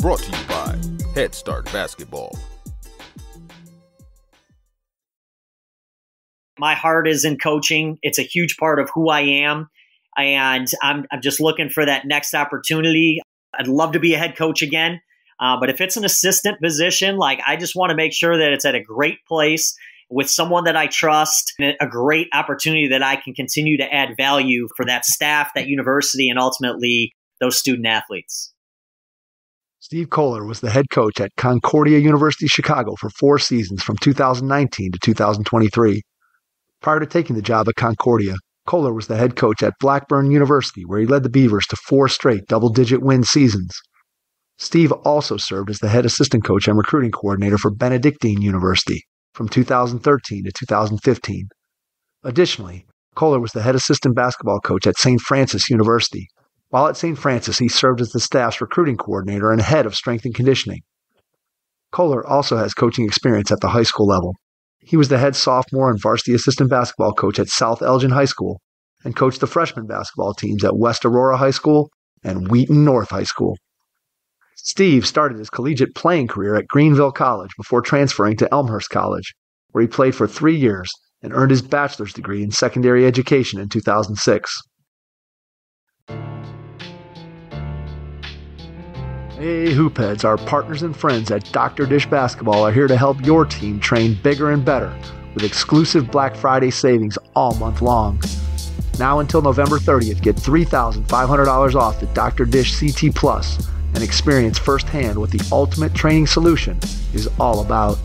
Brought to you by Head Start Basketball. My heart is in coaching. It's a huge part of who I am. And I'm just looking for that next opportunity. I'd love to be a head coach again. But if it's an assistant position, I just want to make sure that it's at a great place with someone that I trust, and a great opportunity that I can continue to add value for that staff, that university, and ultimately those student athletes. Steve Kollar was the head coach at Concordia University Chicago for 4 seasons from 2019 to 2023. Prior to taking the job at Concordia, Kollar was the head coach at Blackburn University, where he led the Beavers to 4 straight double-digit win seasons. Steve also served as the head assistant coach and recruiting coordinator for Benedictine University from 2013 to 2015. Additionally, Kollar was the head assistant basketball coach at St. Francis University. While at St. Francis, he served as the staff's recruiting coordinator and head of strength and conditioning. Kollar also has coaching experience at the high school level. He was the head sophomore and varsity assistant basketball coach at South Elgin High School and coached the freshman basketball teams at West Aurora High School and Wheaton North High School. Steve started his collegiate playing career at Greenville College before transferring to Elmhurst College, where he played for 3 years and earned his bachelor's degree in secondary education in 2006. Hey, Hoopheads, our partners and friends at Dr. Dish Basketball are here to help your team train bigger and better with exclusive Black Friday savings all month long. Now until November 30th, get $3,500 off the Dr. Dish CT Plus and experience firsthand what the ultimate training solution is all about.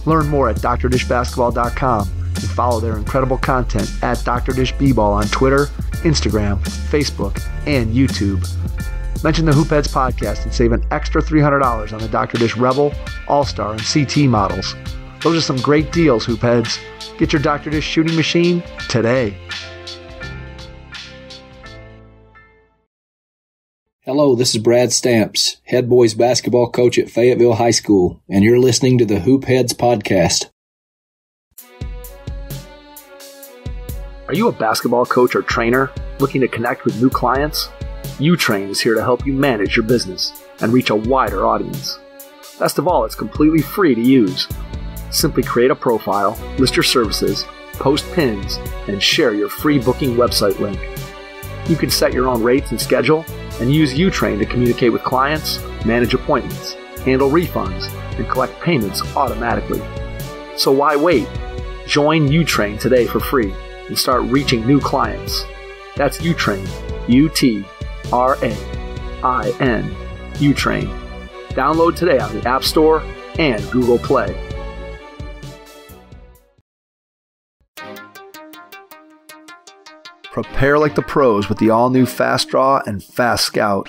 Learn more at drdishbasketball.com and follow their incredible content at Dr. Dish B-Ball on Twitter, Instagram, Facebook, and YouTube. Mention the Hoopheads podcast and save an extra $300 on the Dr. Dish Rebel, All-Star, and CT models. Those are some great deals, Hoopheads. Get your Dr. Dish shooting machine today. Hello, this is Brad Stamps, head boys basketball coach at Fayetteville High School, and you're listening to the Hoopheads podcast. Are you a basketball coach or trainer looking to connect with new clients? UTrain is here to help you manage your business and reach a wider audience. Best of all, it's completely free to use. Simply create a profile, list your services, post pins, and share your free booking website link. You can set your own rates and schedule and use UTrain to communicate with clients, manage appointments, handle refunds, and collect payments automatically. So why wait? Join UTrain today for free and start reaching new clients. That's UTrain, UTRAIN, UTrain. Download today on the App Store and Google Play. Prepare like the pros with the all-new Fast Draw and Fast Scout.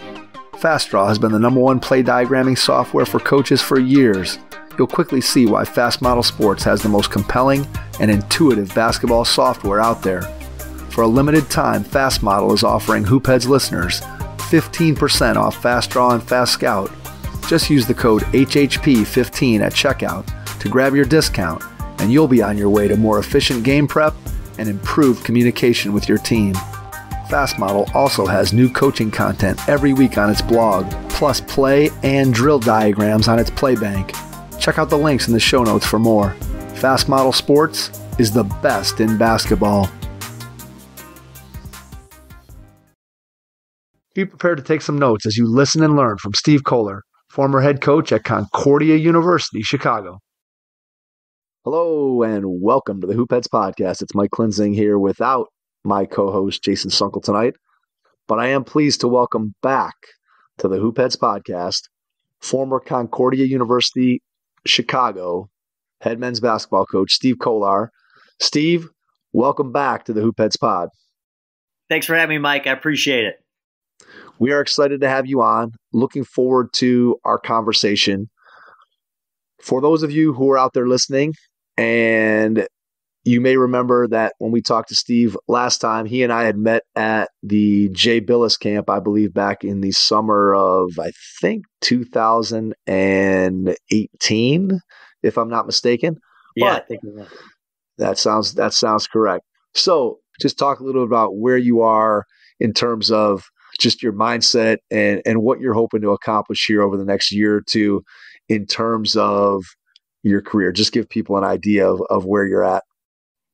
Fast Draw has been the #1 play diagramming software for coaches for years. You'll quickly see why Fast Model Sports has the most compelling and intuitive basketball software out there. For a limited time, Fast Model is offering Hoopheads listeners 15% off Fast Draw and Fast Scout. Just use the code HHP15 at checkout to grab your discount, and you'll be on your way to more efficient game prep and improved communication with your team. Fast Model also has new coaching content every week on its blog, plus play and drill diagrams on its Playbank. Check out the links in the show notes for more. Fast Model Sports is the best in basketball. Be prepared to take some notes as you listen and learn from Steve Kollar, former head coach at Concordia University, Chicago. Hello and welcome to the Hoopheads podcast. It's Mike Klinzing here without my co-host Jason Sunkel tonight, but I am pleased to welcome back to the Hoopheads podcast former Concordia University, Chicago head men's basketball coach Steve Kollar. Steve, welcome back to the Hoopheads pod. Thanks for having me, Mike. I appreciate it. We are excited to have you on. Looking forward to our conversation. For those of you who are out there listening, and you may remember that when we talked to Steve last time, he and I had met at the Jay Billis camp, I believe back in the summer of, I think, 2018, if I'm not mistaken. Yeah, but I think that sounds correct. So just talk a little about where you are in terms of just your mindset and what you're hoping to accomplish here over the next year or two in terms of your career. Just give people an idea of where you're at.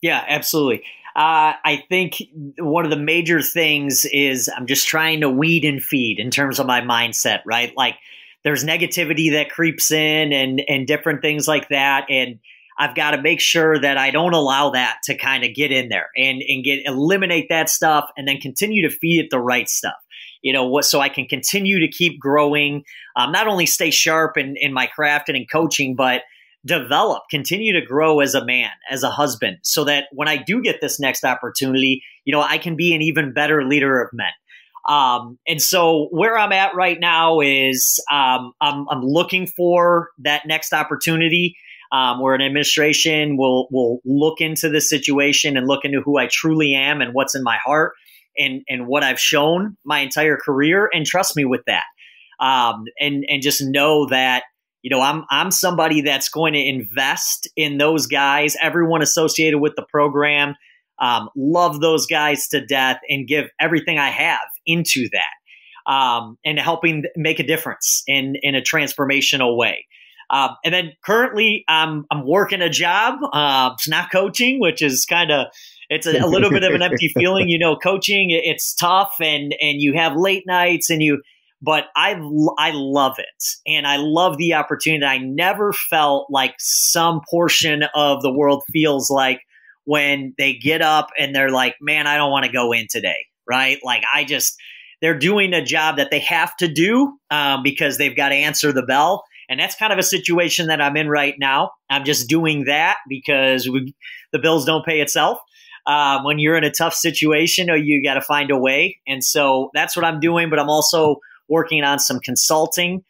Yeah, absolutely. I think one of the major things is I'm just trying to weed and feed in terms of my mindset, right? Like there's negativity that creeps in and different things like that. And I've got to make sure that I don't allow that to kind of get in there and eliminate that stuff and then continue to feed it the right stuff. So I can continue to keep growing, not only stay sharp in my craft and in coaching, but continue to grow as a man, as a husband, so that when I do get this next opportunity, I can be an even better leader of men. And so where I'm at right now is I'm looking for that next opportunity where an administration will look into the situation and look into who I truly am and what's in my heart and what I've shown my entire career, and trust me with that. And just know that I'm somebody that's going to invest in those guys, everyone associated with the program, love those guys to death and give everything I have into that, and helping make a difference in a transformational way. And then currently I'm working a job. It's not coaching, which is it's a little bit of an empty feeling. Coaching, it's tough and you have late nights but I love it. And I love the opportunity. I never felt like some portion of the world feels like when they get up and they're like, man, I don't want to go in today. Right. Like they're doing a job that they have to do because they've got to answer the bell. And that's kind of a situation that I'm in right now. I'm just doing that because the bills don't pay itself. When you're in a tough situation, you got to find a way. And so that's what I'm doing. But I'm also working on some consulting,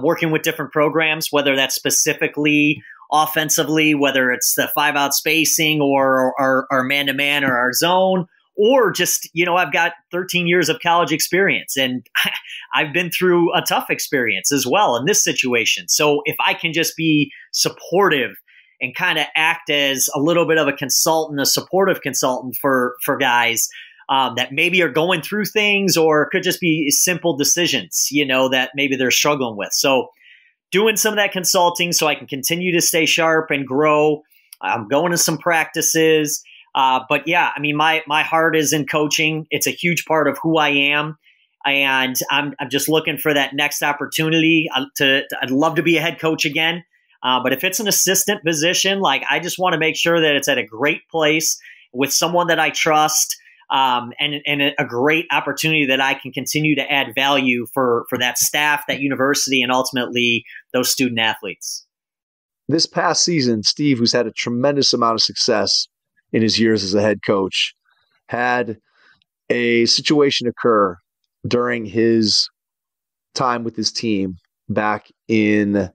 working with different programs, whether that's specifically offensively, whether it's the 5-out spacing or our man-to-man or our zone, or just, I've got 13 years of college experience and I've been through a tough experience as well in this situation. So if I can just be supportive and kind of act as a little bit of a consultant, a supportive consultant for guys that maybe are going through things, or it could just be simple decisions, that maybe they're struggling with. So doing some of that consulting so I can continue to stay sharp and grow. I'm going to some practices. But yeah, I mean, my heart is in coaching. It's a huge part of who I am. And I'm just looking for that next opportunity I'd love to be a head coach again. But if it's an assistant position, like I just want to make sure that it's at a great place with someone that I trust, and a great opportunity that I can continue to add value for that staff, that university, and ultimately those student athletes. This past season, Steve, who's had a tremendous amount of success in his years as a head coach, had a situation occur during his time with his team back in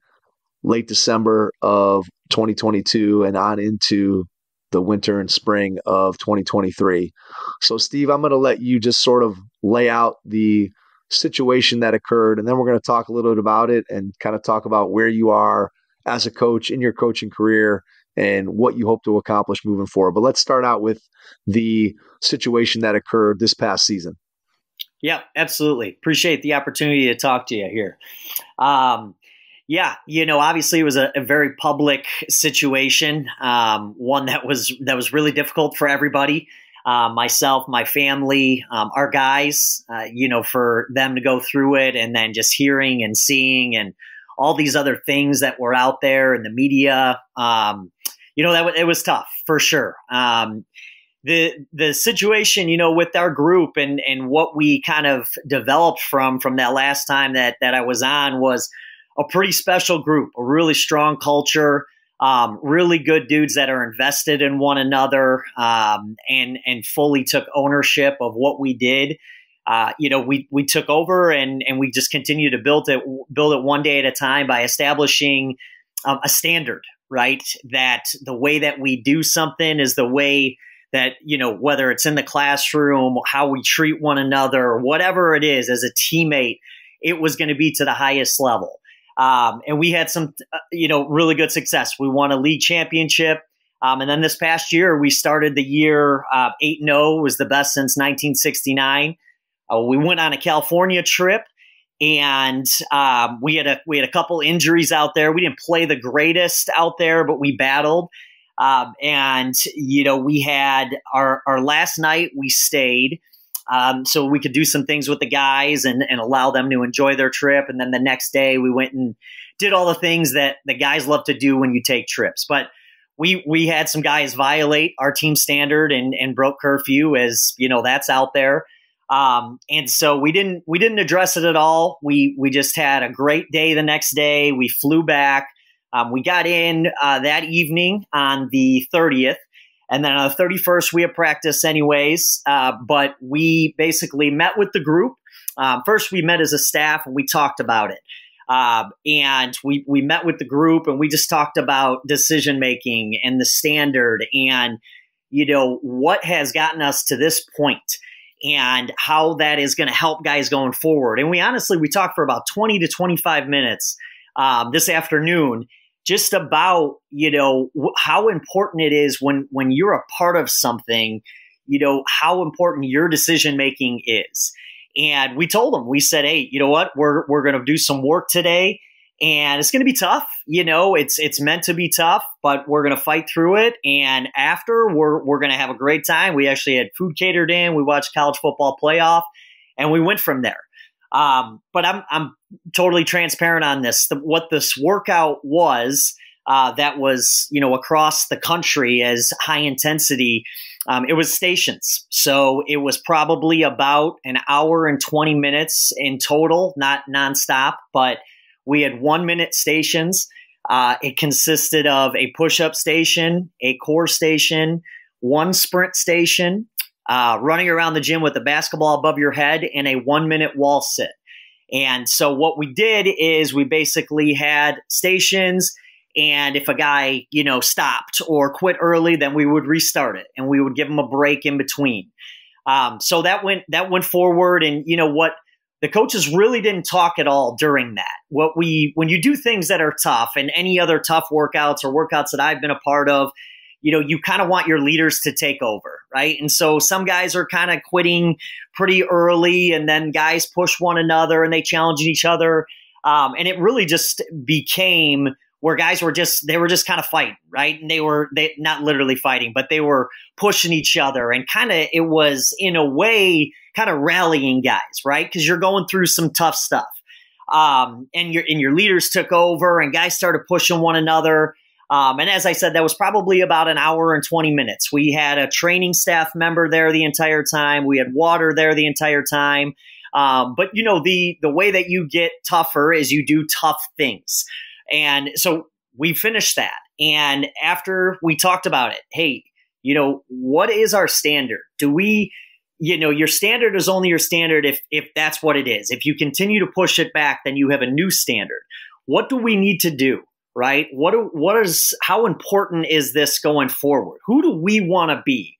late December of 2022 and on into the winter and spring of 2023. So, Steve, I'm going to let you just sort of lay out the situation that occurred, and then we're going to talk a little bit about it and kind of talk about where you are as a coach in your coaching career and what you hope to accomplish moving forward. But let's start out with the situation that occurred this past season. Yeah, absolutely. Appreciate the opportunity to talk to you here. Yeah, obviously it was a very public situation, one that was really difficult for everybody, myself, my family, our guys, for them to go through it, and then just hearing and seeing and all these other things that were out there in the media. It was tough for sure. The situation, with our group and what we kind of developed from that last time that I was on was a pretty special group, a really strong culture, really good dudes that are invested in one another, and fully took ownership of what we did. We took over and we just continue to build it one day at a time by establishing a standard, right? That the way that we do something is the way that, whether it's in the classroom, how we treat one another, whatever it is as a teammate, it was going to be to the highest level. And we had some, really good success. We won a league championship. And then this past year, we started the year 8-0, was the best since 1969. We went on a California trip, and we had a couple injuries out there. We didn't play the greatest out there, but we battled. And we had our last night. We stayed so we could do some things with the guys and allow them to enjoy their trip. And then the next day, we went and did all the things that the guys love to do when you take trips. But we had some guys violate our team standard and broke curfew, as that's out there. And so we didn't address it at all. We just had a great day the next day. We flew back. We got in that evening on the 30th. And then on the 31st, we had practice anyways. But we basically met with the group. First, we met as a staff and we talked about it. And we met with the group and we just talked about decision making and the standard and, what has gotten us to this point and how that is going to help guys going forward. And we talked for about 20 to 25 minutes this afternoon just about, how important it is when you're a part of something, how important your decision making is. And we told them, we said, hey, you know what, we're going to do some work today and it's going to be tough. It's meant to be tough, but we're going to fight through it. And after we're going to have a great time. We actually had food catered in. We watched college football playoff and we went from there. But I'm totally transparent on this. What this workout was, that was, across the country as high intensity, it was stations. So it was probably about an hour and 20 minutes in total, not nonstop, but we had 1 minute stations. It consisted of a push-up station, a core station, one sprint station, running around the gym with a basketball above your head, and a 1 minute wall sit. And so what we did is we basically had stations, and if a guy, stopped or quit early, then we would restart it and we would give him a break in between. So that went forward. And what the coaches really didn't talk at all during that. When you do things that are tough, and any other tough workouts or workouts that I've been a part of, you kind of want your leaders to take over, right? And so some guys are kind of quitting pretty early, and then guys push one another and they challenge each other. And it really just became where guys were just kind of fighting, right? And they not literally fighting, but they were pushing each other, and kind of, it was in a way kind of rallying guys, right? Because you're going through some tough stuff. And your leaders took over and guys started pushing one another. And as I said, that was probably about an hour and 20 minutes. We had a training staff member there the entire time. We had water there the entire time. But the way that you get tougher is you do tough things. And so we finished that. And after we talked about it, hey, what is our standard? Do we, your standard is only your standard if that's what it is. If you continue to push it back, then you have a new standard. What do we need to do? Right? How important is this going forward? Who do we want to be?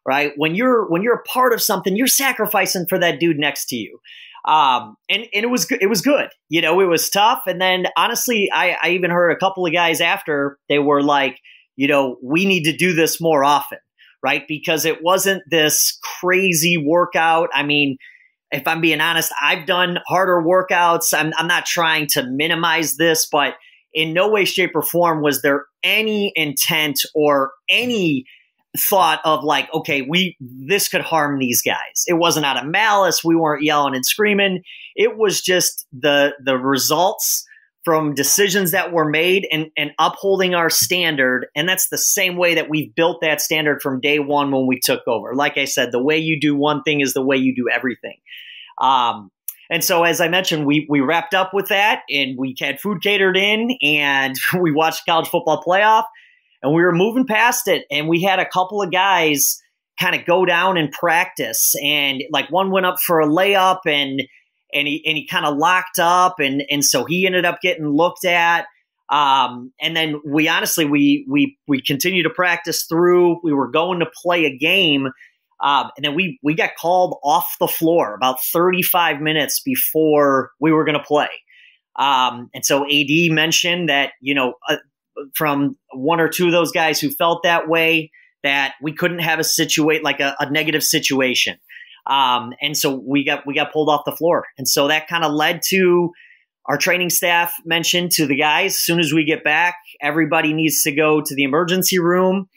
Right? When you're a part of something, you're sacrificing for that dude next to you. And it was good. It was good. It was tough. And then honestly, I even heard a couple of guys after, they were like, we need to do this more often, right? Because it wasn't this crazy workout. I mean, if I'm being honest, I've done harder workouts. I'm not trying to minimize this, but in no way, shape, or form was there any intent or any thought of like, okay, this could harm these guys. It wasn't out of malice. We weren't yelling and screaming. It was just the results from decisions that were made and upholding our standard. And that's the same way that we've built that standard from day one when we took over. Like I said, the way you do one thing is the way you do everything. And so, as I mentioned, we wrapped up with that, and we had food catered in, and we watched college football playoff, and we were moving past it. And we had a couple of guys kind of go down and practice, and like one went up for a layup, and he kind of locked up, and so he ended up getting looked at. And then we continued to practice through. We were going to play a game. And then we got called off the floor about 35 minutes before we were going to play. And so AD mentioned that, from one or two of those guys who felt that way, that we couldn't have a negative situation. And so we got pulled off the floor. And so that kind of led to our training staff mentioned to the guys, as soon as we get back, everybody needs to go to the emergency room,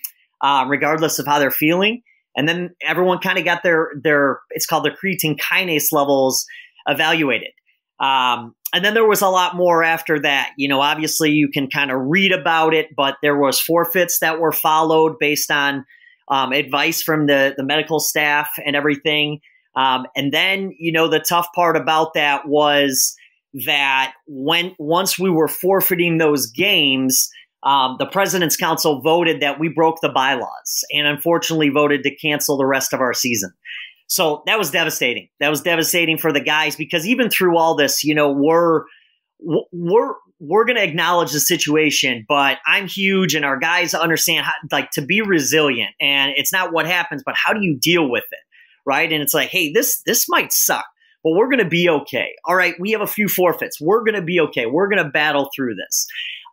regardless of how they're feeling. And then everyone kind of got their it's called the creatine kinase levels evaluated. And then there was a lot more after that. Obviously you can kind of read about it, but there was forfeits that were followed based on advice from the medical staff and everything. And then, the tough part about that was that once we were forfeiting those games, the President's Council voted that we broke the bylaws and unfortunately voted to cancel the rest of our season. So that was devastating. That was devastating for the guys because even through all this, we're going to acknowledge the situation, but I'm huge and our guys understand how, to be resilient, and it's not what happens, but how do you deal with it? Right. And it's like, hey, this might suck, but we're going to be okay. All right. We have a few forfeits. We're going to be okay. We're going to battle through this.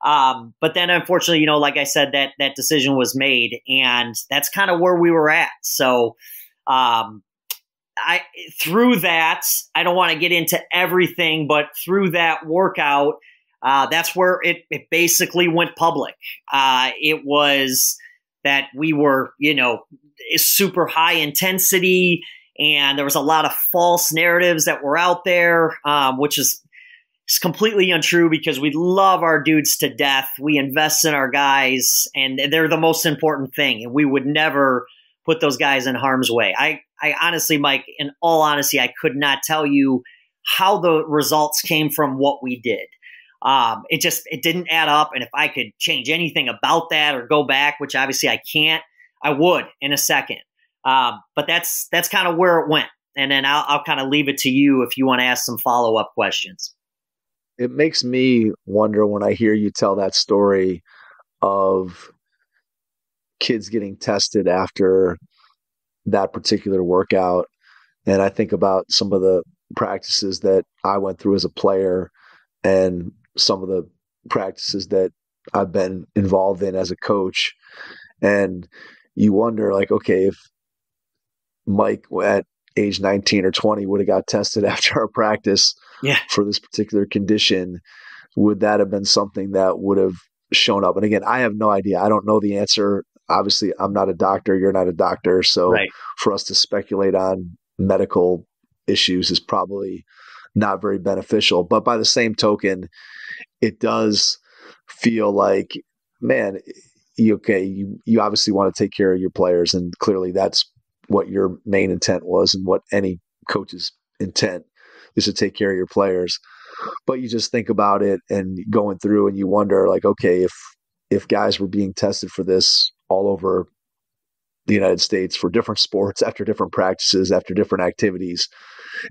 But then unfortunately, like I said, that decision was made, and that's kind of where we were at. So, through that, I don't want to get into everything, but through that workout, that's where it basically went public. It was that we were, super high intensity, and there was a lot of false narratives that were out there, which is completely untrue because we love our dudes to death. We invest in our guys, and they're the most important thing, and we would never put those guys in harm's way. I honestly, Mike, in all honesty, I could not tell you how the results came from what we did. It didn't add up. And if I could change anything about that or go back, which obviously I can't, I would in a second. But that's kind of where it went. And then I'll kind of leave it to you if you want to ask some follow-up questions. It makes me wonder when I hear you tell that story of kids getting tested after that particular workout. And I think about some of the practices that I went through as a player and some of the practices that I've been involved in as a coach. And you wonder, okay, if Mike at age 19 or 20 would have got tested after our practice for this particular condition, would that have been something that would have shown up? And again, I have no idea. I don't know the answer. Obviously, I'm not a doctor. You're not a doctor. So for us to speculate on medical issues is probably not very beneficial. But by the same token, it does feel like, man, you obviously want to take care of your players. And clearly that's what your main intent was and what any coach's intent is, to take care of your players. But you just think about it and going through and you wonder, okay, if guys were being tested for this all over the United States for different sports, after different practices, after different activities,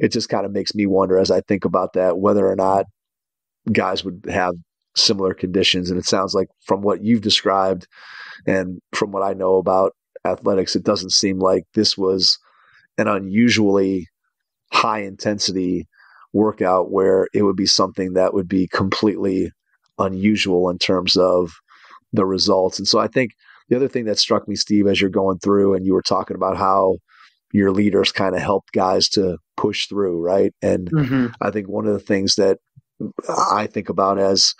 it just kind of makes me wonder as I think about that, whether or not guys would have similar conditions. And it sounds like from what you've described and from what I know about athletics, it doesn't seem like this was an unusually high intensity workout where it would be something that would be completely unusual in terms of the results. And so I think the other thing that struck me, Steve, as you're going through and you were talking about how your leaders kind of helped guys to push through, right? And I think one of the things that I think about as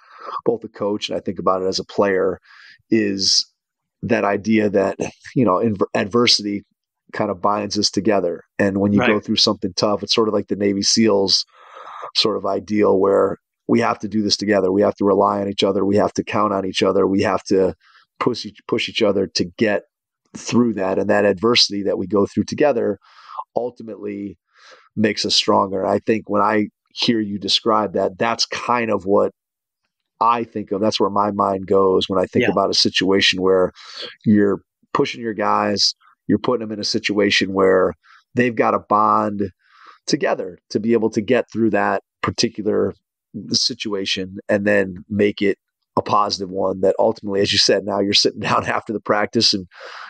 both a coach and I think about it as a player is that idea that, adversity kind of binds us together. And when you go through something tough, it's sort of like the Navy SEALs sort of ideal where we have to do this together. We have to rely on each other. We have to count on each other. We have to push each other to get through that. And that adversity that we go through together ultimately makes us stronger. I think when I hear you describe that, that's kind of what I think of. That's where my mind goes when I think about a situation where you're pushing your guys, you're putting them in a situation where they've got to bond together to be able to get through that particular situation and then make it a positive one that ultimately, as you said, now you're sitting down after the practice and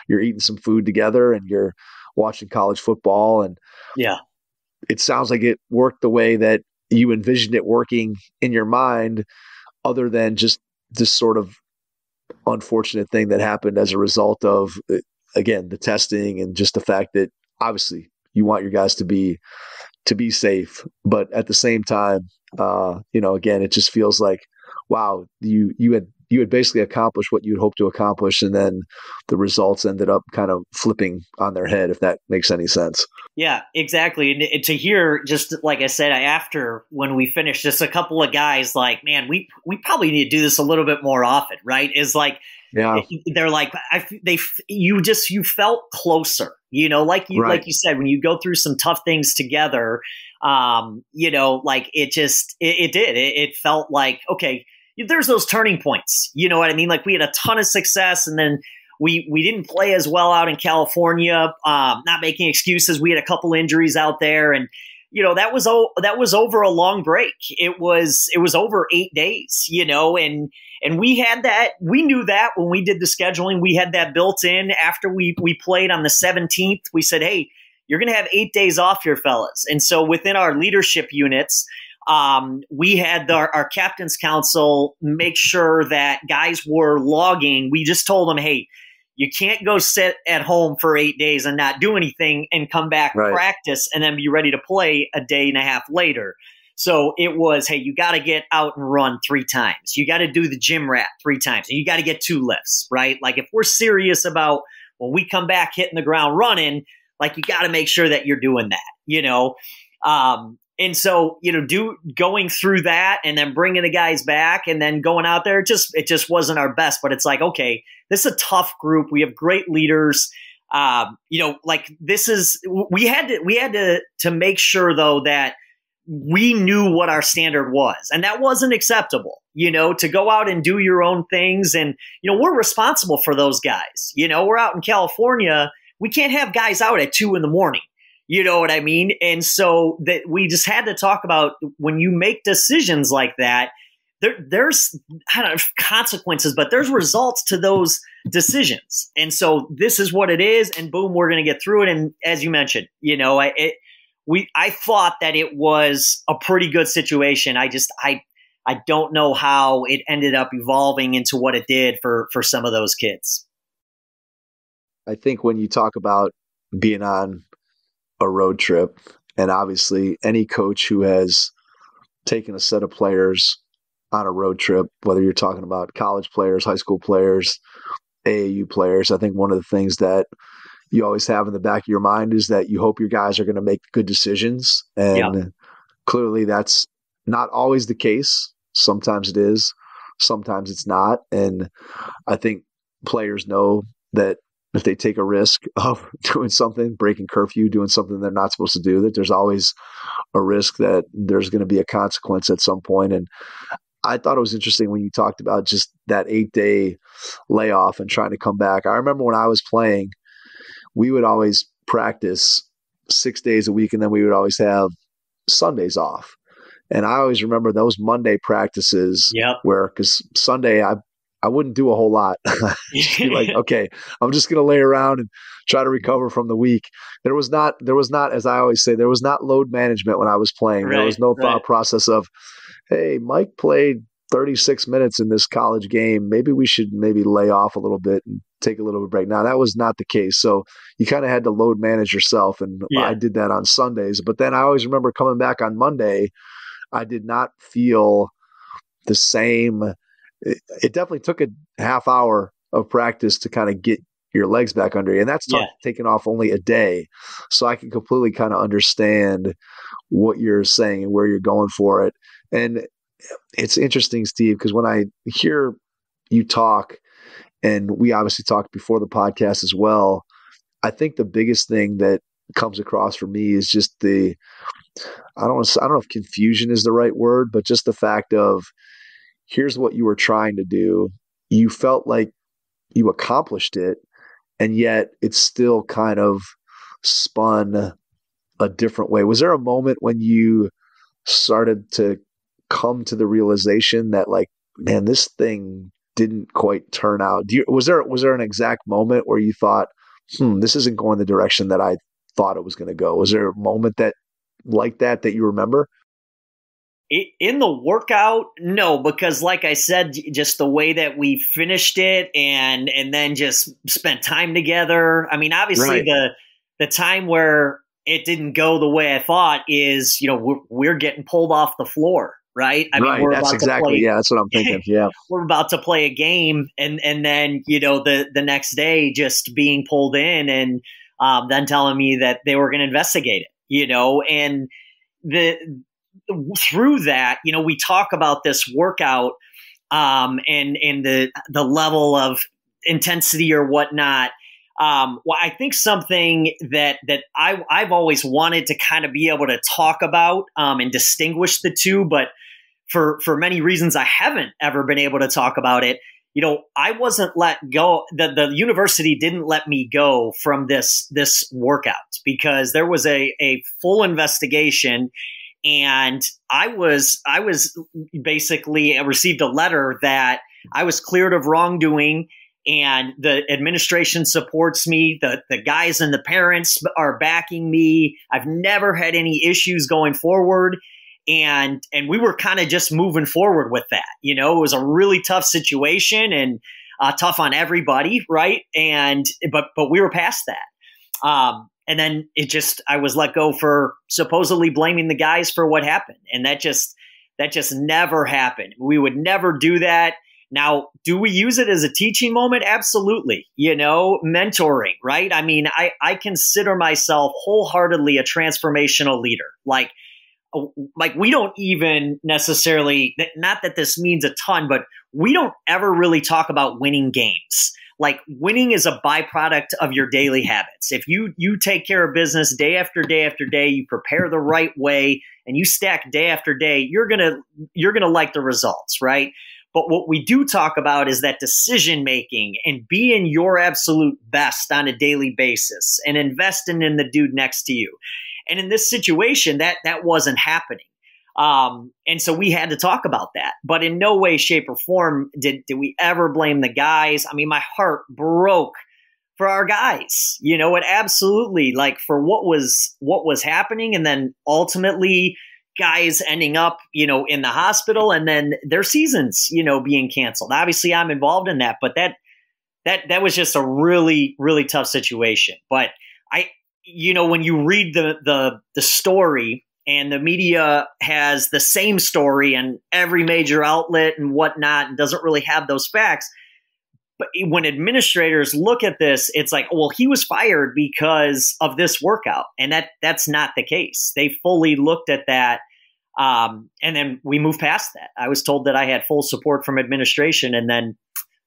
you're eating some food together and you're watching college football. And it sounds like it worked the way that you envisioned it working in your mind, other than just this sort of unfortunate thing that happened as a result of, again, the testing and just the fact that obviously you want your guys to be safe. But at the same time, again, it just feels like, wow, you had basically accomplished what you'd hoped to accomplish, and then the results ended up kind of flipping on their head, if that makes any sense. Yeah, exactly. And to hear, just like I said, after when we finished, just a couple of guys like, man, we probably need to do this a little bit more often, right? Is like, yeah, they're like, you felt closer, like you said, when you go through some tough things together, like it felt like, okay, there's those turning points, you know what I mean? Like we had a ton of success, and then we didn't play as well out in California, not making excuses. We had a couple injuries out there, and that was over a long break. It was over 8 days, and we had that. We knew that when we did the scheduling, we had that built in. After we played on the 17th, we said, hey, you're going to have 8 days off here, fellas. And so within our leadership units, we had our captain's council make sure that guys were logging. We just told them, hey, you can't go sit at home for 8 days and not do anything and come back, practice, and then be ready to play a day and a half later. So it was, hey, you got to get out and run 3 times. You got to do the gym rat 3 times. And you got to get 2 lifts, right? Like if we're serious about when we come back hitting the ground running, like you got to make sure that you're doing that, And so, going through that and then bringing the guys back and then going out there, it just wasn't our best. But it's like, okay, this is a tough group. We have great leaders. Like we had to make sure though that we knew what our standard was, and that wasn't acceptable. To go out and do your own things, and we're responsible for those guys. We're out in California. We can't have guys out at 2 a.m. You know what I mean? And so that we just had to talk about when you make decisions like that, there's I don't know, consequences, but there's results to those decisions. And so this is what it is. And boom, we're going to get through it. And as you mentioned, I thought that it was a pretty good situation. I don't know how it ended up evolving into what it did for some of those kids. I think when you talk about being on a road trip, and obviously any coach who has taken a set of players on a road trip, whether you're talking about college players, high school players, AAU players, I think one of the things that you always have in the back of your mind is that you hope your guys are going to make good decisions. And clearly that's not always the case. Sometimes it is, sometimes it's not. And I think players know that if they take a risk of doing something, breaking curfew, doing something they're not supposed to do, that there's always a risk that there's going to be a consequence at some point. And I thought it was interesting when you talked about just that 8-day layoff and trying to come back. I remember when I was playing, we would always practice 6 days a week, and then we would always have Sundays off. And I always remember those Monday practices where, because Sunday I wouldn't do a whole lot. Just be like, okay, I'm just going to lay around and try to recover from the week. There was not, as I always say, there was not load management when I was playing. There was no thought process of, hey, Mike played 36 minutes in this college game. Maybe we should lay off a little bit and take a little bit of break. Now, that was not the case. So you kind of had to load manage yourself. And I did that on Sundays. But then I always remember coming back on Monday, I did not feel the same. It definitely took a half hour of practice to kind of get your legs back under you. And that's taking off only a day. So I can completely kind of understand what you're saying and where you're going for it. And it's interesting, Steve, because when I hear you talk, and we obviously talked before the podcast as well, I think the biggest thing that comes across for me is just I don't know if confusion is the right word, but just the fact of, here's what you were trying to do. You felt like you accomplished it, and yet it's still kind of spun a different way. Was there a moment when you started to come to the realization that, like, man, this thing didn't quite turn out? Was there an exact moment where you thought, this isn't going the direction that I thought it was going to go? Was there a moment that you remember? In the workout, no, because like I said, just the way that we finished it and then just spent time together. I mean, obviously the time where it didn't go the way I thought is, we're getting pulled off the floor, right? I mean, that's exactly, that's what I'm thinking. Yeah. We're about to play a game and then, the next day just being pulled in and then telling me that they were going to investigate it, and through that, we talk about this workout and the level of intensity or whatnot. Well, I think something that I've always wanted to kind of be able to talk about and distinguish the two, but for many reasons I haven't ever been able to talk about it. I wasn't let go. The university didn't let me go from this workout because there was a full investigation, and I was basically received a letter that I was cleared of wrongdoing. And the administration supports me. The guys and the parents are backing me. I've never had any issues going forward. And we were kind of just moving forward with that. It was a really tough situation and tough on everybody, right? But we were past that. And then I was let go for supposedly blaming the guys for what happened. And that just never happened. We would never do that. Now, do we use it as a teaching moment? Absolutely. Mentoring, right? I mean, I consider myself wholeheartedly a transformational leader. Like we don't even necessarily, not that this means a ton, but we don't ever really talk about winning games. Like winning is a byproduct of your daily habits. If you take care of business day after day after day, you prepare the right way, and you stack day after day, you're gonna like the results, right? But what we do talk about is that decision making and being your absolute best on a daily basis and investing in the dude next to you. And in this situation, that wasn't happening. And so we had to talk about that. But in no way, shape, or form did we ever blame the guys. I mean, my heart broke for our guys. It absolutely, like, for what was happening, and then ultimately guys ending up, in the hospital, and then their seasons, being canceled. Obviously, I'm involved in that, but that was just a really, really tough situation. But when you read the story, and the media has the same story and every major outlet and whatnot, and doesn't really have those facts. But when administrators look at this, it's like, well, he was fired because of this workout. And that's not the case. They fully looked at that. And then we moved past that. I was told that I had full support from administration, and then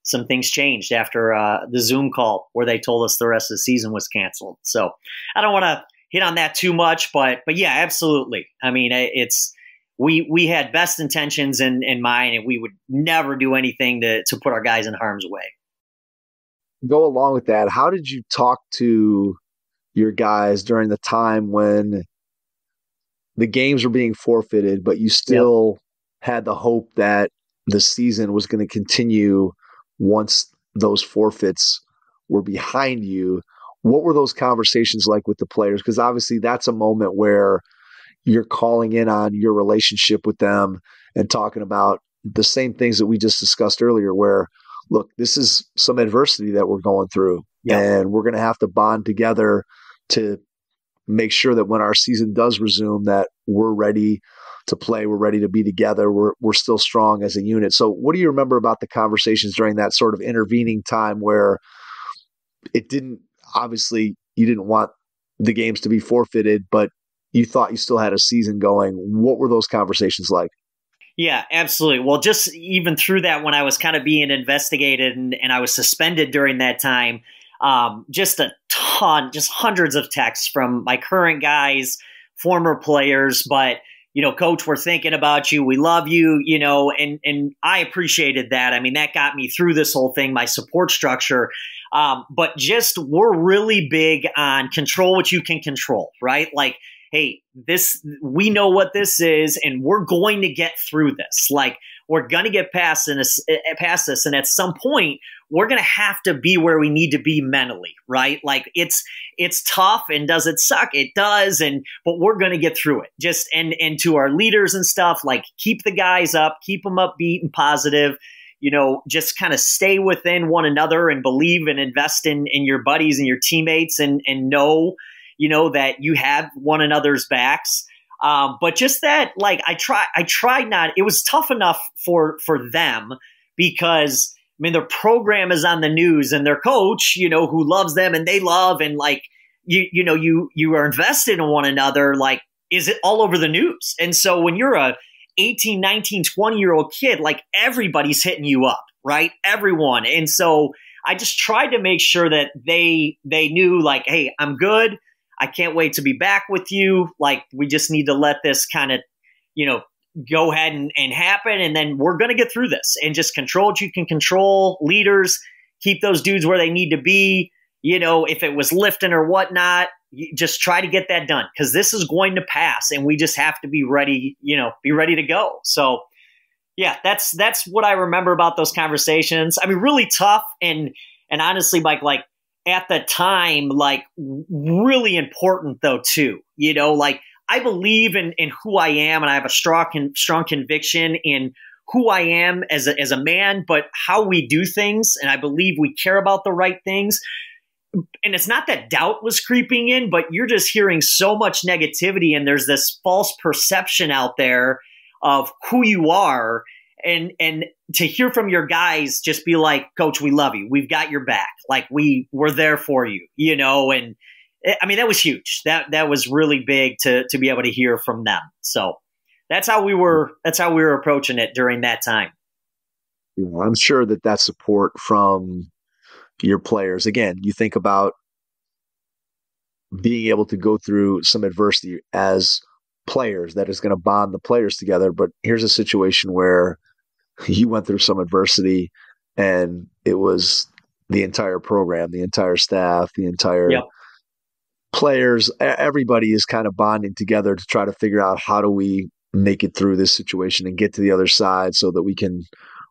some things changed after the Zoom call where they told us the rest of the season was canceled. So I don't want to hit on that too much, but yeah, absolutely. I mean, we had best intentions in mind, and we would never do anything to put our guys in harm's way. Go along with that, how did you talk to your guys during the time when the games were being forfeited, but you still had the hope that the season was going to continue once those forfeits were behind you? What were those conversations like with the players? Because obviously that's a moment where you're calling in on your relationship with them and talking about the same things that we just discussed earlier, where, look, this is some adversity that we're going through, and we're going to have to bond together to make sure that when our season does resume, that we're ready to play, we're ready to be together, we're still strong as a unit. So what do you remember about the conversations during that sort of intervening time where it didn't, obviously you didn't want the games to be forfeited, but you thought you still had a season going? What were those conversations like? Yeah, absolutely. Well, just even through that, when I was kind of being investigated and I was suspended during that time, just a ton, just hundreds of texts from my current guys, former players, but, coach, we're thinking about you. We love you, and I appreciated that. I mean, that got me through this whole thing, my support structure. But just, we're really big on control what you can control, right? Like, hey, we know what this is, and we're going to get through this. Like, we're going to get past this. And at some point, we're going to have to be where we need to be mentally, right? Like, it's tough, and does it suck? It does. But we're going to get through it. Just, and to our leaders and stuff, like, keep the guys up, keep them upbeat and positive, just kind of stay within one another and believe and invest in your buddies and your teammates, and know, that you have one another's backs. But just that, like, I tried not, it was tough enough for them because, I mean, their program is on the news and their coach, who loves them and they love, and like, you are invested in one another, like, is it all over the news? And so when you're a 18, 19, 20-year-old kid, like, everybody's hitting you up, right? Everyone. And so I just tried to make sure that they knew, like, hey, I'm good. I can't wait to be back with you. Like, we just need to let this kind of, go ahead and happen. And then we're going to get through this, and just control what you can control. Leaders, keep those dudes where they need to be. If it was lifting or whatnot, just try to get that done, because this is going to pass and we just have to be ready, be ready to go. So yeah, that's what I remember about those conversations. I mean, really tough. And honestly, Mike, like, at the time, like, really important though, too. Like, I believe in who I am, and I have a strong conviction in who I am as a man, but how we do things. And I believe we care about the right things. And it's not that doubt was creeping in, but you're just hearing so much negativity, and there's this false perception out there of who you are. And to hear from your guys just be like, Coach, we love you. We've got your back. Like, we're there for you, and I mean, that was huge. That was really big to be able to hear from them. So that's how we were approaching it during that time. I'm sure that support from your players, again, you think about being able to go through some adversity as players, that is going to bond the players together. But here's a situation where you went through some adversity, and it was the entire program, the entire staff, the entire players, everybody is kind of bonding together to try to figure out, how do we make it through this situation and get to the other side so that we can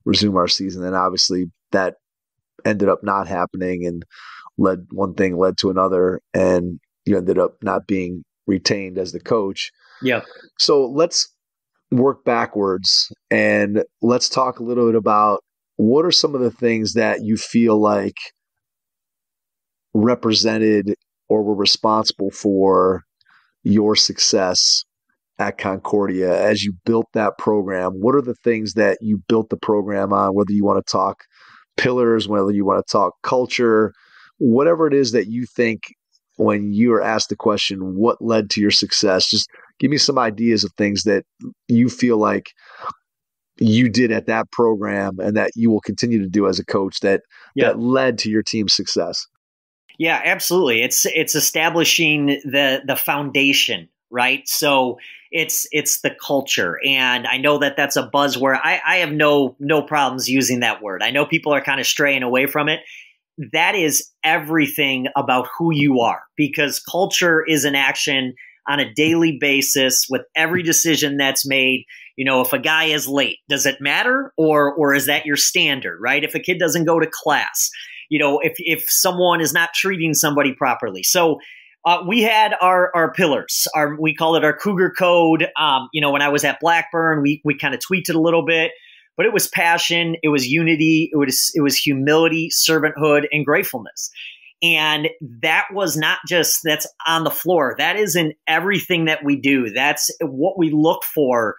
resume our season. And obviously that ended up not happening, and one thing led to another, and you ended up not being retained as the coach. Yeah. So let's work backwards, and let's talk a little bit about, what are some of the things that you feel like represented or were responsible for your success at Concordia as you built that program? What are the things that you built the program on, whether you want to talk pillars, whether you want to talk culture, whatever it is that you think, when you are asked the question, what led to your success? Just give me some ideas of things that you feel like you did at that program and that you will continue to do as a coach that led to your team's success. Yeah, absolutely. It's establishing the foundation, right? So it's the culture. And I know that that's a buzzword. I have no problems using that word. I know people are kind of straying away from it. That is everything about who you are, because culture is an action on a daily basis with every decision that's made. If a guy is late, does it matter? Or is that your standard, right? If a kid doesn't go to class, if someone is not treating somebody properly. So we had our pillars. We call it our Cougar Code. When I was at Blackburn, we kind of tweaked it a little bit, but it was passion, it was unity, it was humility, servanthood, and gratefulness. And that was not just that's on the floor. That is in everything that we do. That's what we look for.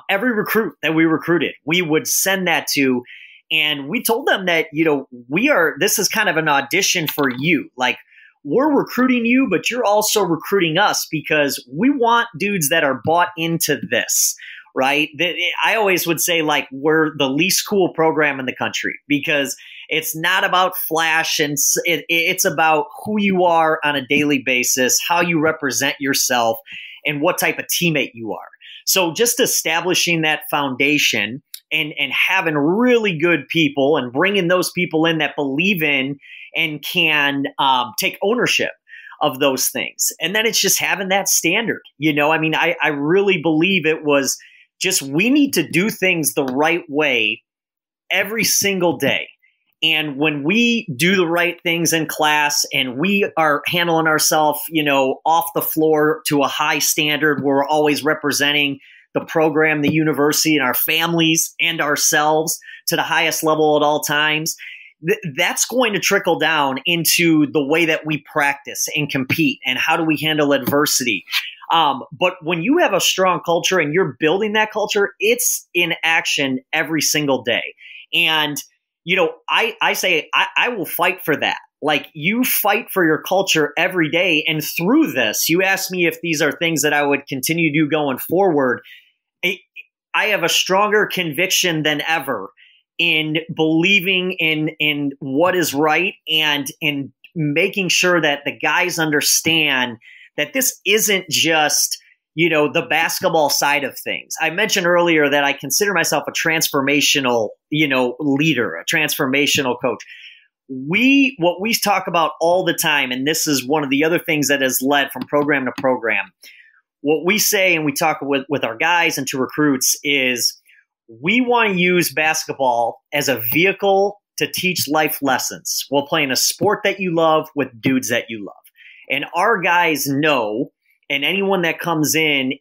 Every recruit that we recruited, we would send that to. And we told them that, this is kind of an audition for you. Like, we're recruiting you, but you're also recruiting us, because we want dudes that are bought into this, right? I always would say, like, we're the least cool program in the country, because it's not about flash, and it's about who you are on a daily basis, how you represent yourself, and what type of teammate you are. So just establishing that foundation and having really good people and bringing those people in that believe in and can take ownership of those things. And then it's just having that standard. I really believe it was just, we need to do things the right way every single day. And when we do the right things in class and we are handling ourselves, off the floor to a high standard, where we're always representing the program, the university, and our families and ourselves to the highest level at all times, that's going to trickle down into the way that we practice and compete and how do we handle adversity. But when you have a strong culture and you're building that culture, it's in action every single day. And, I say I will fight for that. Like, you fight for your culture every day. And through this, you asked me if these are things that I would continue to do going forward. I have a stronger conviction than ever in believing in what is right and in making sure that the guys understand that this isn't just, the basketball side of things. I mentioned earlier that I consider myself a transformational, leader, a transformational coach. What we talk about all the time, and this is one of the other things that has led from program to program, what we say and we talk with our guys and to recruits is we want to use basketball as a vehicle to teach life lessons while playing a sport that you love with dudes that you love. And our guys know, and anyone that comes in,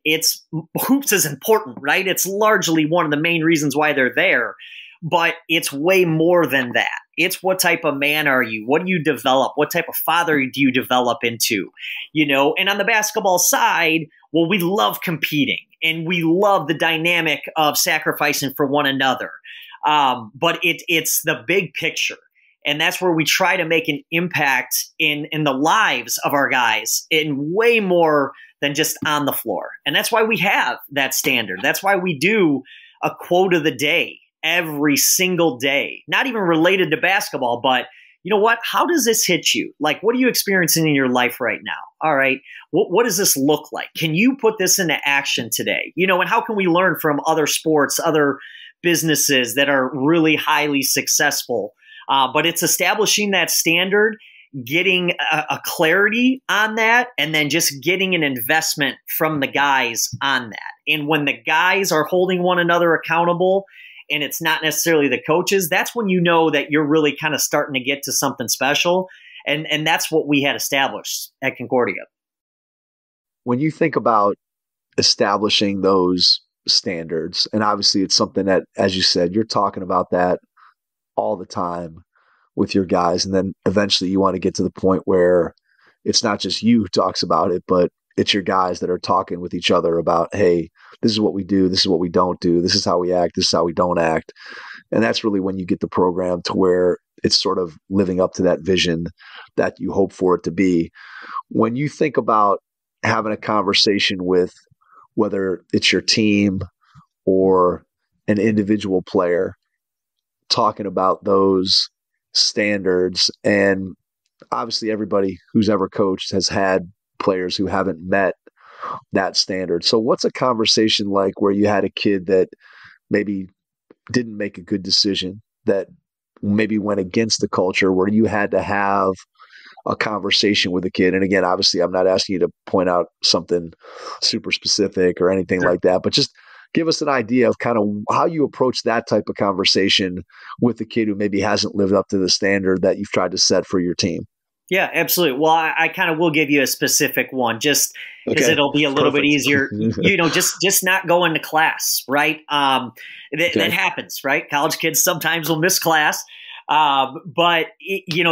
hoops is important, right? It's largely one of the main reasons why they're there, but it's way more than that. It's what type of man are you? What do you develop? What type of father do you develop into? And on the basketball side, well, we love competing and we love the dynamic of sacrificing for one another. But it's the big picture. And that's where we try to make an impact in the lives of our guys in way more than just on the floor. And that's why we have that standard. That's why we do a quote of the day every single day, not even related to basketball, but you know what? How does this hit you? Like, what are you experiencing in your life right now? All right. What does this look like? Can you put this into action today? And how can we learn from other sports, other businesses that are really highly successful? But it's establishing that standard, getting a clarity on that, and then just getting an investment from the guys on that. And when the guys are holding one another accountable, and it's not necessarily the coaches, that's when you know that you're really kind of starting to get to something special. And that's what we had established at Concordia. When you think about establishing those standards, and obviously it's something that, as you said, you're talking about that all the time with your guys. And then eventually you want to get to the point where it's not just you who talks about it, but it's your guys that are talking with each other about, hey, this is what we do. This is what we don't do. This is how we act. This is how we don't act. And that's really when you get the program to where it's sort of living up to that vision that you hope for it to be. When you think about having a conversation with whether it's your team or an individual player, talking about those standards, and obviously everybody who's ever coached has had players who haven't met that standard. So what's a conversation like where you had a kid that maybe didn't make a good decision, that maybe went against the culture, where you had to have a conversation with a kid? And again, obviously I'm not asking you to point out something super specific or anything like that, but just give us an idea of kind of how you approach that type of conversation with the kid who maybe hasn't lived up to the standard that you've tried to set for your team. Yeah, absolutely. Well, I kind of will give you a specific one just because it'll be a little bit easier, just not going to class, right? That happens, right? College kids sometimes will miss class. But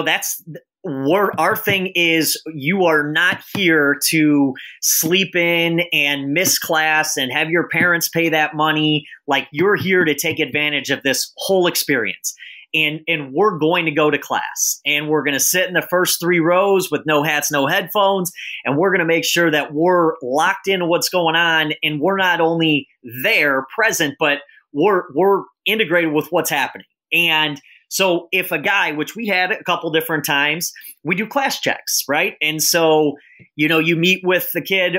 that's where our thing is. You are not here to sleep in and miss class and have your parents pay that money. Like, you're here to take advantage of this whole experience. And we're going to go to class, and we're going to sit in the first 3 rows with no hats, no headphones. And we're going to make sure that we're locked into what's going on. And we're not only there present, but we're integrated with what's happening. And so if a guy, which we had a couple different times, we do class checks, right? And so, you meet with the kid.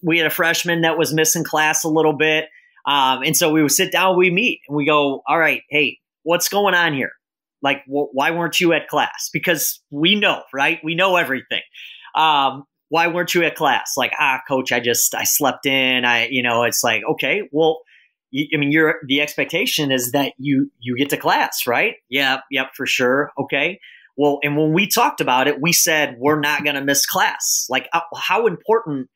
We had a freshman that was missing class a little bit. And so we would sit down, we meet, and we go, all right, hey, what's going on here? Like, why weren't you at class? Because we know, right? We know everything. Why weren't you at class? Like, coach, I slept in. It's like, okay, well, the expectation is that you get to class, right? Yeah, yep, for sure. Okay. Well, and when we talked about it, we said, we're not going to miss class. Like, how important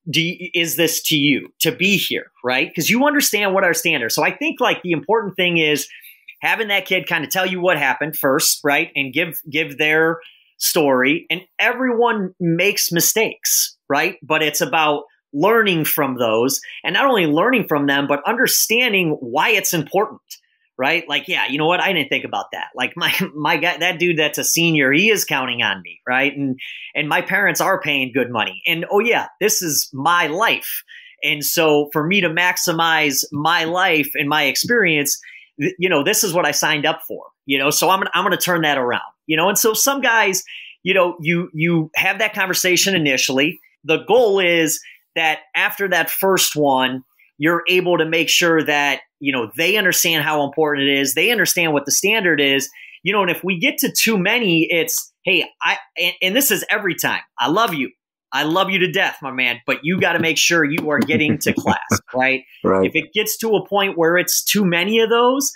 is this to you to be here, right? Because you understand what our standards. So I think, like, the important thing is, having that kid kind of tell you what happened first, right? And give their story. And everyone makes mistakes, right? But it's about learning from those, and not only learning from them, but understanding why it's important, right? Like, yeah, you know what? I didn't think about that. Like my guy, that dude that's a senior, he is counting on me, right? And my parents are paying good money. And oh yeah, this is my life. And so for me to maximize my life and my experience, you know, this is what I signed up for, you know, so I'm going to turn that around, you know? And so some guys, you know, you have that conversation initially. The goal is that after that first one, you're able to make sure that, you know, they understand how important it is. They understand what the standard is, you know, and if we get to too many, it's, hey, and this is every time. I love you. I love you to death, my man, but you got to make sure you are getting to class, right? Right. If it gets to a point where it's too many of those,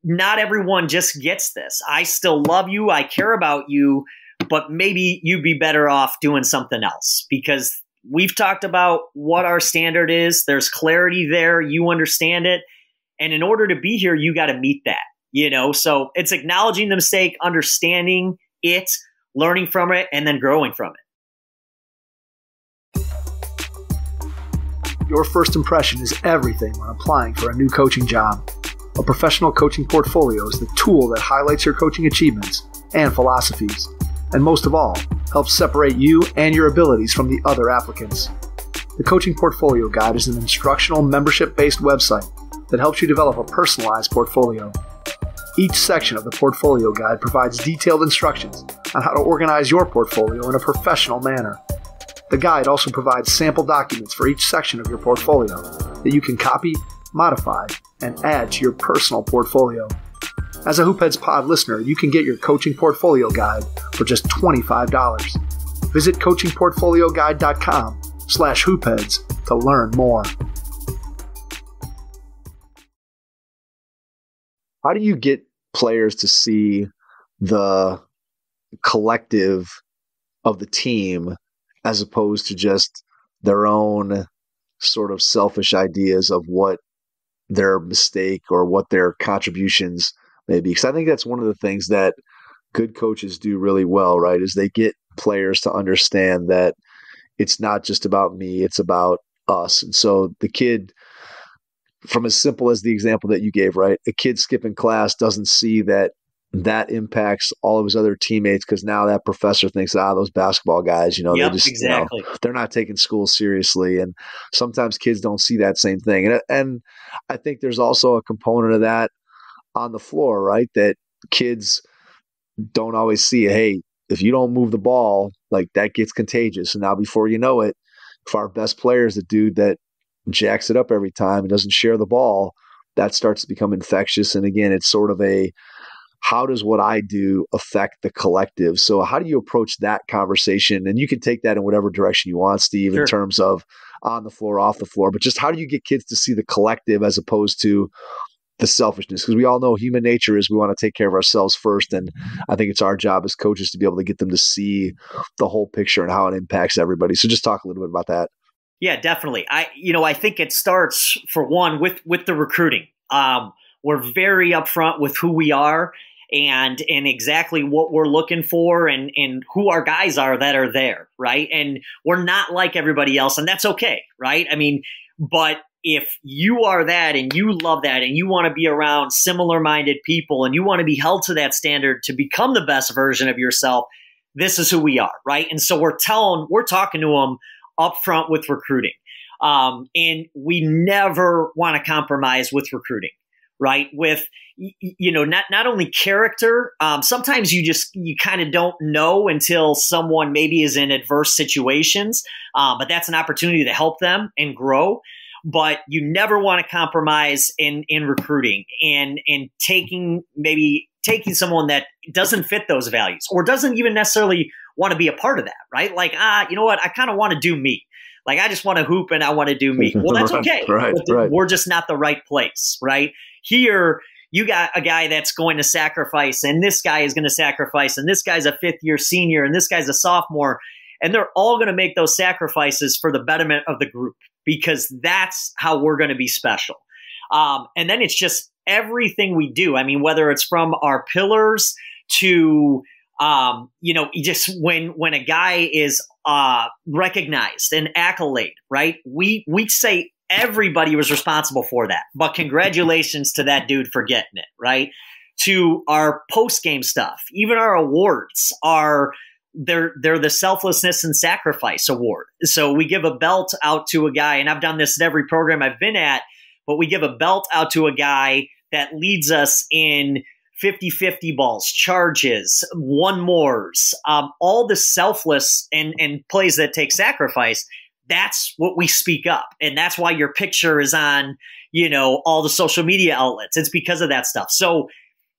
not everyone just gets this. I still love you. I care about you, but maybe you'd be better off doing something else, because we've talked about what our standard is. There's clarity there. You understand it. And in order to be here, you got to meet that, you know? So it's acknowledging the mistake, understanding it, learning from it, and then growing from it. Your first impression is everything when applying for a new coaching job. A professional coaching portfolio is the tool that highlights your coaching achievements and philosophies, and most of all, helps separate you and your abilities from the other applicants. The Coaching Portfolio Guide is an instructional, membership-based website that helps you develop a personalized portfolio. Each section of the Portfolio Guide provides detailed instructions on how to organize your portfolio in a professional manner. The guide also provides sample documents for each section of your portfolio that you can copy, modify, and add to your personal portfolio. As a Hoopheads Pod listener, you can get your Coaching Portfolio Guide for just $25. Visit coachingportfolioguide.com/hoopheads to learn more. How do you get players to see the collective of the team as opposed to just their own sort of selfish ideas of what their mistake or what their contributions may be? Because I think that's one of the things that good coaches do really well, right? Is they get players to understand that it's not just about me, it's about us. And so the kid, from as simple as the example that you gave, right? A kid skipping class doesn't see that impacts all of his other teammates, because now that professor thinks, those basketball guys, they just, exactly. They're not taking school seriously. And sometimes kids don't see that same thing. And I think there's also a component of that on the floor, right? That kids don't always see, hey, if you don't move the ball, like that gets contagious. And now before you know it, if our best player is the dude that jacks it up every time and doesn't share the ball, that starts to become infectious. And again, it's sort of how does what I do affect the collective? So how do you approach that conversation? And you can take that in whatever direction you want, Steve, Sure. in terms of on the floor, off the floor, but just how do you get kids to see the collective as opposed to the selfishness? Because we all know human nature is we want to take care of ourselves first. And I think it's our job as coaches to be able to get them to see the whole picture and how it impacts everybody. So just talk a little bit about that. Yeah, definitely. I think it starts, for one, with the recruiting. We're very upfront with who we are and exactly what we're looking for and who our guys are that are there, right? And we're not like everybody else, and that's okay, right? I mean, but if you are that and you love that and you want to be around similar-minded people and you want to be held to that standard to become the best version of yourself, this is who we are, right? And so we're talking to them up front with recruiting. And we never want to compromise with recruiting, right? With, not only character, sometimes you kind of don't know until someone maybe is in adverse situations, but that's an opportunity to help them and grow. But you never want to compromise in recruiting and taking someone that doesn't fit those values or doesn't even necessarily want to be a part of that, right? Like, you know what? I kind of want to do me. Like, I just want to hoop and I want to do me. Well, that's okay. Right. We're just not the right place, right? Here, you got a guy that's going to sacrifice, and this guy is going to sacrifice, and this guy's a fifth-year senior, and this guy's a sophomore, and they're all going to make those sacrifices for the betterment of the group, because that's how we're going to be special. And then it's just everything we do. I mean, whether it's from our pillars to, just when a guy is recognized, an accolade, right? We say everybody was responsible for that, but congratulations to that dude for getting it, right? To our post-game stuff, even our awards are they're the selflessness and sacrifice award. So we give a belt out to a guy, and I've done this at every program I've been at, but we give a belt out to a guy that leads us in 50-50 balls, charges, one mores, all the selfless and plays that take sacrifice. That's what we speak up. And that's why your picture is on, all the social media outlets. It's because of that stuff. So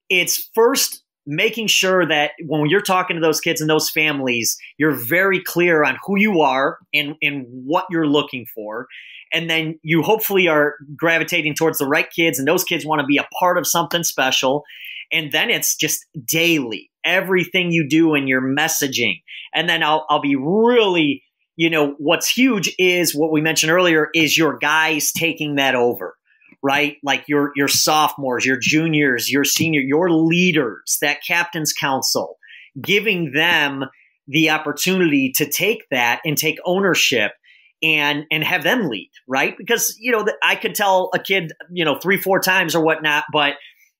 it's first making sure that when you're talking to those kids and those families, you're very clear on who you are and what you're looking for. And then you hopefully are gravitating towards the right kids, and those kids want to be a part of something special. And then it's just daily, everything you do in your messaging. And then I'll be really, what's huge is what we mentioned earlier is your guys taking that over. Right? Like your sophomores, your juniors, your senior, your leaders, that captain's council, giving them the opportunity to take that and take ownership and have them lead, right? Because, I could tell a kid, 3-4 times or whatnot, but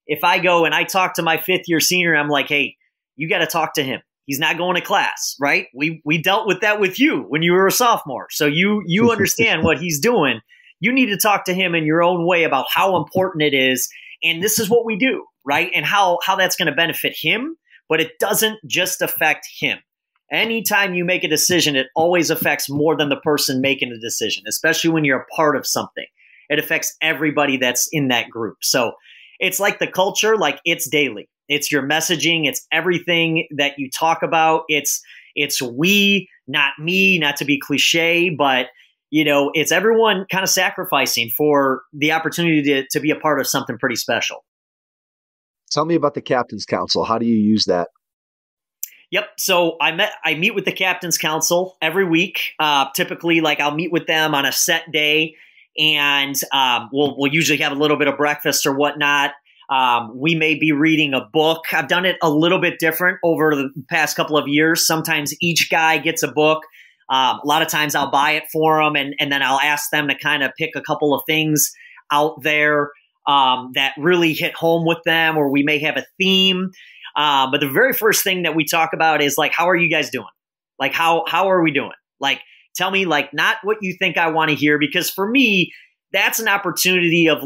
if I go and I talk to my 5th year senior, I'm like, hey, you got to talk to him. He's not going to class, right? We dealt with that with you when you were a sophomore. So you understand what he's doing. You need to talk to him in your own way about how important it is. And this is what we do, right? And how that's going to benefit him, but it doesn't just affect him. Anytime you make a decision, it always affects more than the person making the decision, especially when you're a part of something. It affects everybody that's in that group. So it's like the culture, like it's daily. It's your messaging. It's everything that you talk about. It's we, not me, not to be cliche, but it's everyone kind of sacrificing for the opportunity to be a part of something pretty special. Tell me about the Captain's Council. How do you use that? Yep. So I meet with the Captain's Council every week. Typically, I'll meet with them on a set day, and we'll usually have a little bit of breakfast or whatnot. We may be reading a book. I've done it a little bit different over the past couple of years. Sometimes each guy gets a book. A lot of times I'll buy it for them, and then I'll ask them to kind of pick a couple of things out there that really hit home with them, or we may have a theme. But the very first thing that we talk about is how are you guys doing? How are we doing? Tell me not what you think I want to hear, because for me, that's an opportunity of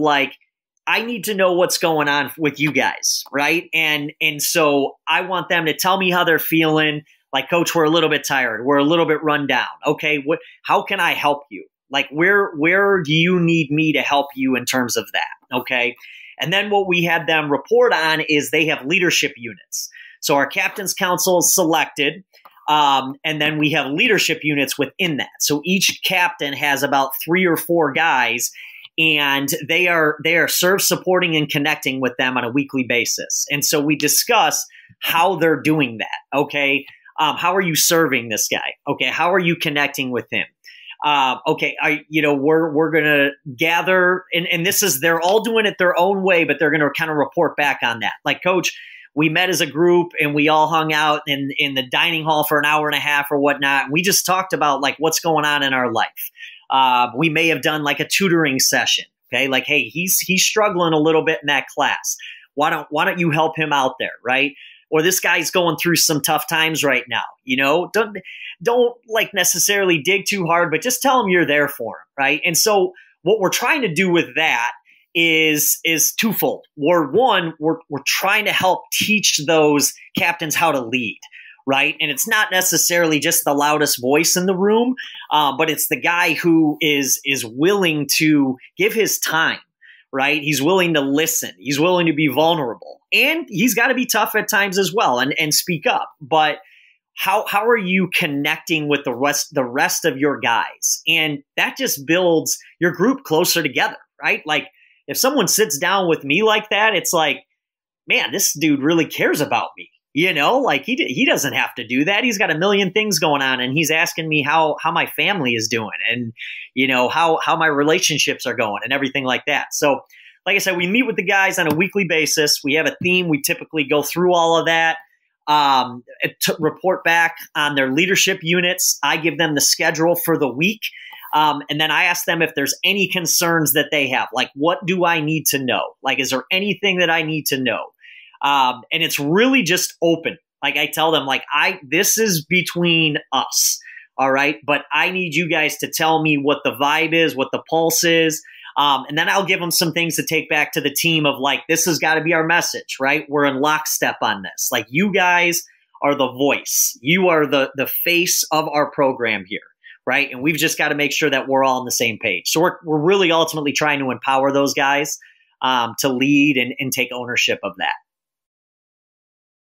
I need to know what's going on with you guys, right? And so I want them to tell me how they're feeling. Coach, we're a little bit tired. We're a little bit run down. Okay, how can I help you? Where do you need me to help you in terms of that? Okay. And then what we had them report on is they have leadership units. So our Captain's Council is selected, and then we have leadership units within that. So each captain has about 3 or 4 guys, and they are served supporting and connecting with them on a weekly basis. And so we discuss how they're doing that. Okay. How are you serving this guy? Okay. How are you connecting with him? Okay. We're going to gather, and this is, they're all doing it their own way, but they're going to kind of report back on that. Coach, we met as a group and we all hung out in the dining hall for an hour and a half or whatnot. And we just talked about what's going on in our life. We may have done a tutoring session. Okay. Hey, he's struggling a little bit in that class. Why don't you help him out there? Right. Or this guy's going through some tough times right now. Don't necessarily dig too hard, but just tell him you're there for him. Right. And so what we're trying to do with that is twofold. We're trying to help teach those captains how to lead. Right. And it's not necessarily just the loudest voice in the room, but it's the guy who is willing to give his time. Right. He's willing to listen. He's willing to be vulnerable, and he's got to be tough at times as well and speak up. But how are you connecting with the rest of your guys? And that just builds your group closer together. Right. If someone sits down with me like that, it's man, this dude really cares about me. He doesn't have to do that. He's got a million things going on, and he's asking me how my family is doing, and how my relationships are going and everything like that. So like I said, we meet with the guys on a weekly basis. We have a theme. We typically go through all of that, report back on their leadership units. I give them the schedule for the week. And then I ask them if there's any concerns that they have. Like, what do I need to know? Like, is there anything that I need to know? And it's really just open. Like, I tell them, like, this is between us. All right. But I need you guys to tell me what the vibe is, what the pulse is. And then I'll give them some things to take back to the team of like, this has got to be our message, right? We're in lockstep on this. Like, you guys are the voice. You are the face of our program here. Right. And we've just got to make sure that we're all on the same page. So we're really ultimately trying to empower those guys to lead and take ownership of that.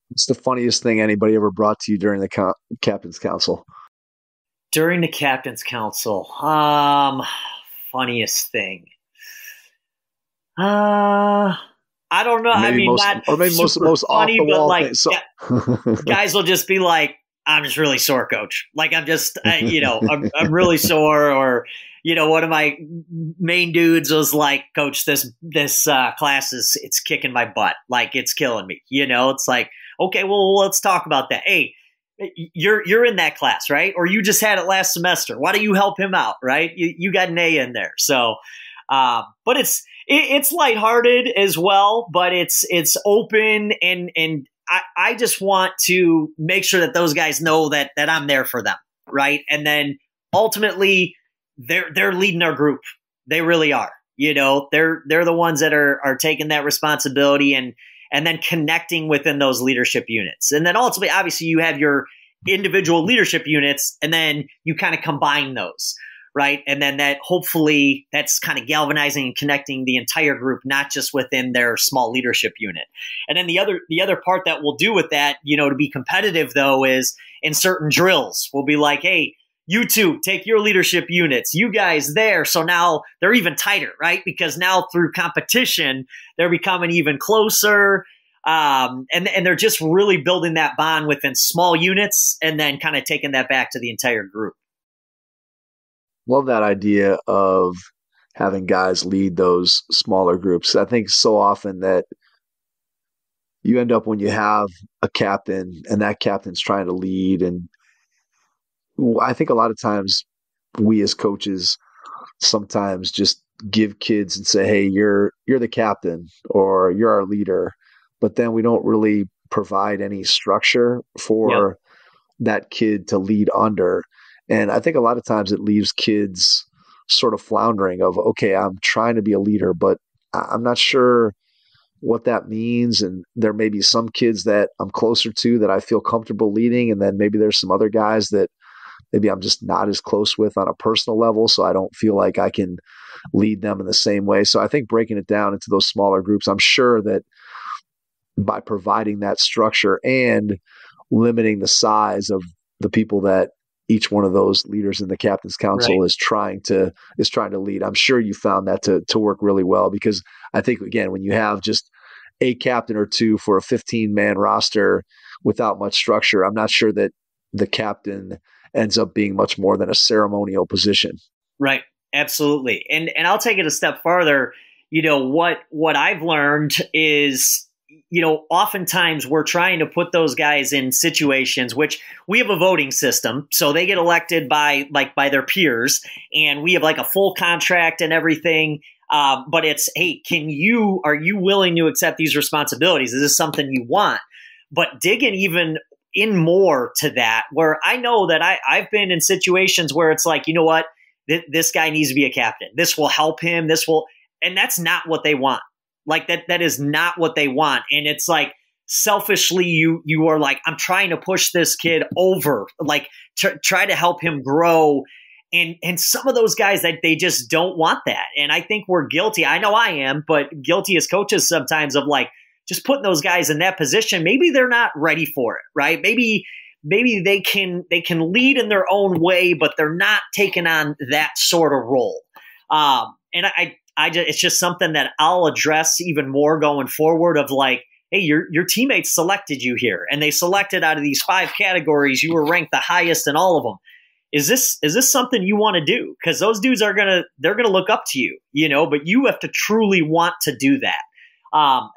What's the funniest thing anybody ever brought to you during the Captain's Council? During the Captain's Council, funniest thing. I don't know. Maybe most funny, off the wall like, things. So. Guys will just be like, I'm just really sore, coach. Like, I'm just, I'm really sore. Or, one of my main dudes was like, coach, this class it's kicking my butt. Like, it's killing me. It's like, okay, well, let's talk about that. Hey, you're in that class, right? Or you just had it last semester. Why don't you help him out? Right. You got an A in there. So, but it's lighthearted as well, but it's open and I just want to make sure that those guys know that I'm there for them, right? And then ultimately, they're leading our group. They really are. They're the ones that are taking that responsibility and then connecting within those leadership units. And then ultimately, obviously, you have your individual leadership units, and then you kind of combine those, right? And then that's kind of galvanizing and connecting the entire group, not just within their small leadership unit. And then the other part that we'll do with that, to be competitive though, is in certain drills, we'll be like, hey, you two take your leadership units, you guys there. So now they're even tighter, right? Because now through competition, they're becoming even closer. And they're just really building that bond within small units and then kind of taking that back to the entire group. Love that idea of having guys lead those smaller groups. I think so often that you end up when you have a captain and that captain's trying to lead. And I think a lot of times we as coaches sometimes just give kids and say, hey, you're the captain or you're our leader. But then we don't really provide any structure for that kid to lead under. And I think a lot of times it leaves kids sort of floundering of, okay, I'm trying to be a leader, but I'm not sure what that means. And there may be some kids that I'm closer to that I feel comfortable leading. And then maybe there's some other guys that maybe I'm just not as close with on a personal level. So I don't feel like I can lead them in the same way. So I think breaking it down into those smaller groups, I'm sure that by providing that structure and limiting the size of the people that each one of those leaders in the Captain's Council is trying to lead. I'm sure you found that to work really well, because I think, again, when you have just a captain or two for a 15-man roster without much structure, I'm not sure that the captain ends up being much more than a ceremonial position. Right. Absolutely. And I'll take it a step farther. What I've learned is, oftentimes we're trying to put those guys in situations which we have a voting system. So they get elected by their peers, and we have like a full contract and everything. But it's, hey, are you willing to accept these responsibilities? Is this something you want? But digging even in more to that, where I know that I've been in situations where it's like, you know what, this guy needs to be a captain. This will help him. And that's not what they want. Like that is not what they want. And it's like, selfishly, you are like, I'm trying to push this kid over, like try to help him grow. And some of those guys, that they just don't want that. And I think we're guilty. I know I am, but guilty as coaches sometimes of like just putting those guys in that position. Maybe they're not ready for it, right? Maybe they can lead in their own way, but they're not taking on that sort of role. And it's just something that I'll address even more going forward of like, hey, your teammates selected you here, and they selected out of these 5 categories, you were ranked the highest in all of them. is this something you want to do? Because those dudes they're gonna look up to you, but you have to truly want to do that.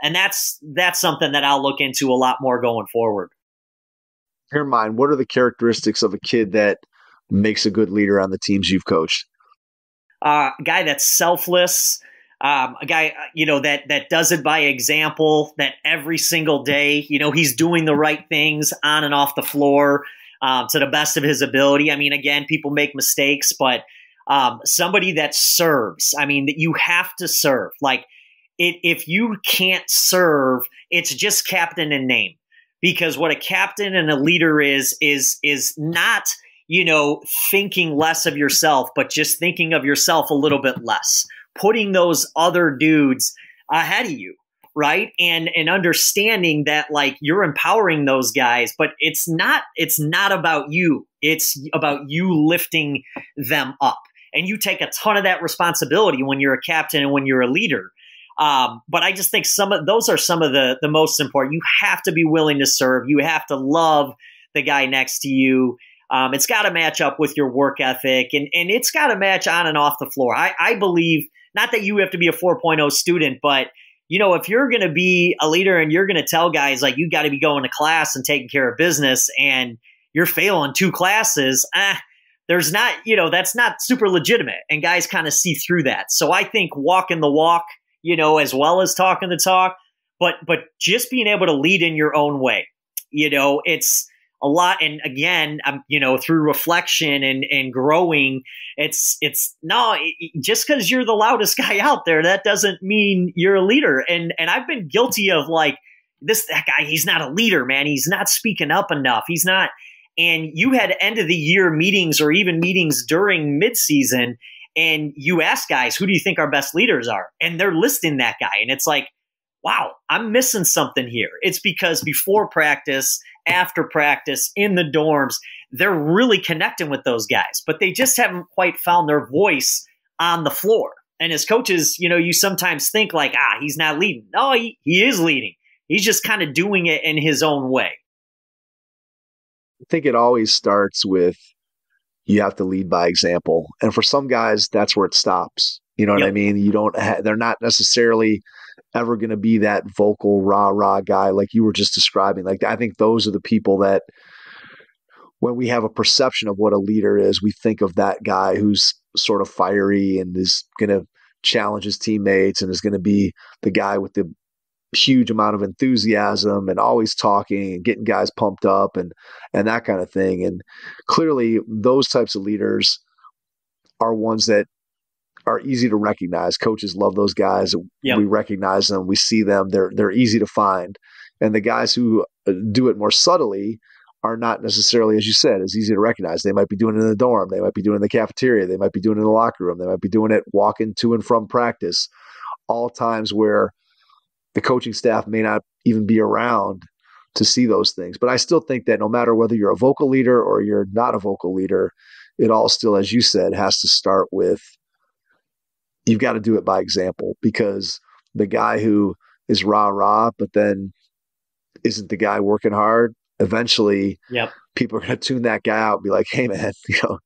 And that's something that I'll look into a lot more going forward. In your mind, what are the characteristics of a kid that makes a good leader on the teams you've coached? A guy that's selfless, a guy, that does it by example, that every single day, he's doing the right things on and off the floor to the best of his ability. I mean, again, people make mistakes, but somebody that serves, that you have to serve. Like, if you can't serve, it's just captain in name. Because what a captain and a leader is not, thinking less of yourself, but just thinking of yourself a little bit less, putting those other dudes ahead of you, right? And understanding that, like, you're empowering those guys, but it's not about you. It's about you lifting them up. And you take a ton of that responsibility when you're a captain and when you're a leader. But I just think those are some of the most important. You have to be willing to serve. You have to love the guy next to you. It's got to match up with your work ethic, and it's got to match on and off the floor. I believe, not that you have to be a 4.0 student, but if you're going to be a leader and you're going to tell guys, like, you got to be going to class and taking care of business, and you're failing 2 classes, there's not, that's not super legitimate, and guys kind of see through that. So I think walking the walk, as well as talking the talk, but just being able to lead in your own way, it's a lot. And again, through reflection and growing, it's just because you're the loudest guy out there, that doesn't mean you're a leader. And I've been guilty of, like, that guy, he's not a leader, man. He's not speaking up enough. He's not. And you had end of the year meetings, or even meetings during midseason, and you ask guys, who do you think our best leaders are? And they're listing that guy. And it's like, wow, I'm missing something here. It's because before practice, after practice, in the dorms, they're really connecting with those guys, but they just haven't quite found their voice on the floor. And as coaches, you sometimes think, like, he's not leading. No, he is leading. He's just kind of doing it in his own way. I think it always starts with, you have to lead by example. And for some guys, that's where it stops. You know what I mean? They're not necessarily ever going to be that vocal rah guy like you were just describing. Like, I think those are the people that, when we have a perception of what a leader is, we think of that guy who's sort of fiery and is going to challenge his teammates and is going to be the guy with the huge amount of enthusiasm and always talking and getting guys pumped up and that kind of thing. And clearly those types of leaders are ones that are easy to recognize. Coaches love those guys. Yep. We recognize them. We see them. They're easy to find. And the guys who do it more subtly are not necessarily, as you said, as easy to recognize. They might be doing it in the dorm. They might be doing it in the cafeteria. They might be doing it in the locker room. They might be doing it walking to and from practice, all times where the coaching staff may not even be around to see those things. But I still think that no matter whether you're a vocal leader or you're not a vocal leader, it all still, as you said, has to start with, you've got to do it by example, because the guy who is rah, but then isn't the guy working hard, eventually people are going to tune that guy out and be like, hey man,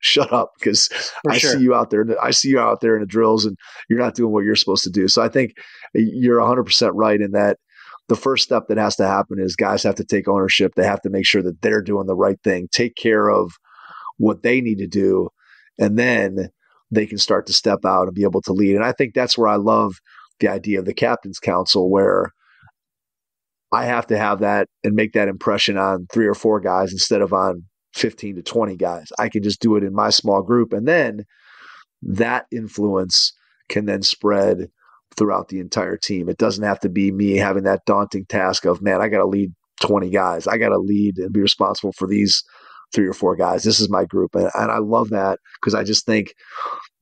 shut up, because see you out there. I see you out there in the drills and you're not doing what you're supposed to do. So I think you're 100% right in that the first step that has to happen is guys have to take ownership. They have to make sure that they're doing the right thing, take care of what they need to do. And then they can start to step out and be able to lead. And I think that's where I love the idea of the Captain's Council, where I have to have that and make that impression on 3 or 4 guys instead of on 15 to 20 guys. I can just do it in my small group. And then that influence can then spread throughout the entire team. It doesn't have to be me having that daunting task of, man, I got to lead 20 guys. I got to lead and be responsible for these 3 or 4 guys. This is my group. And I love that, because I just think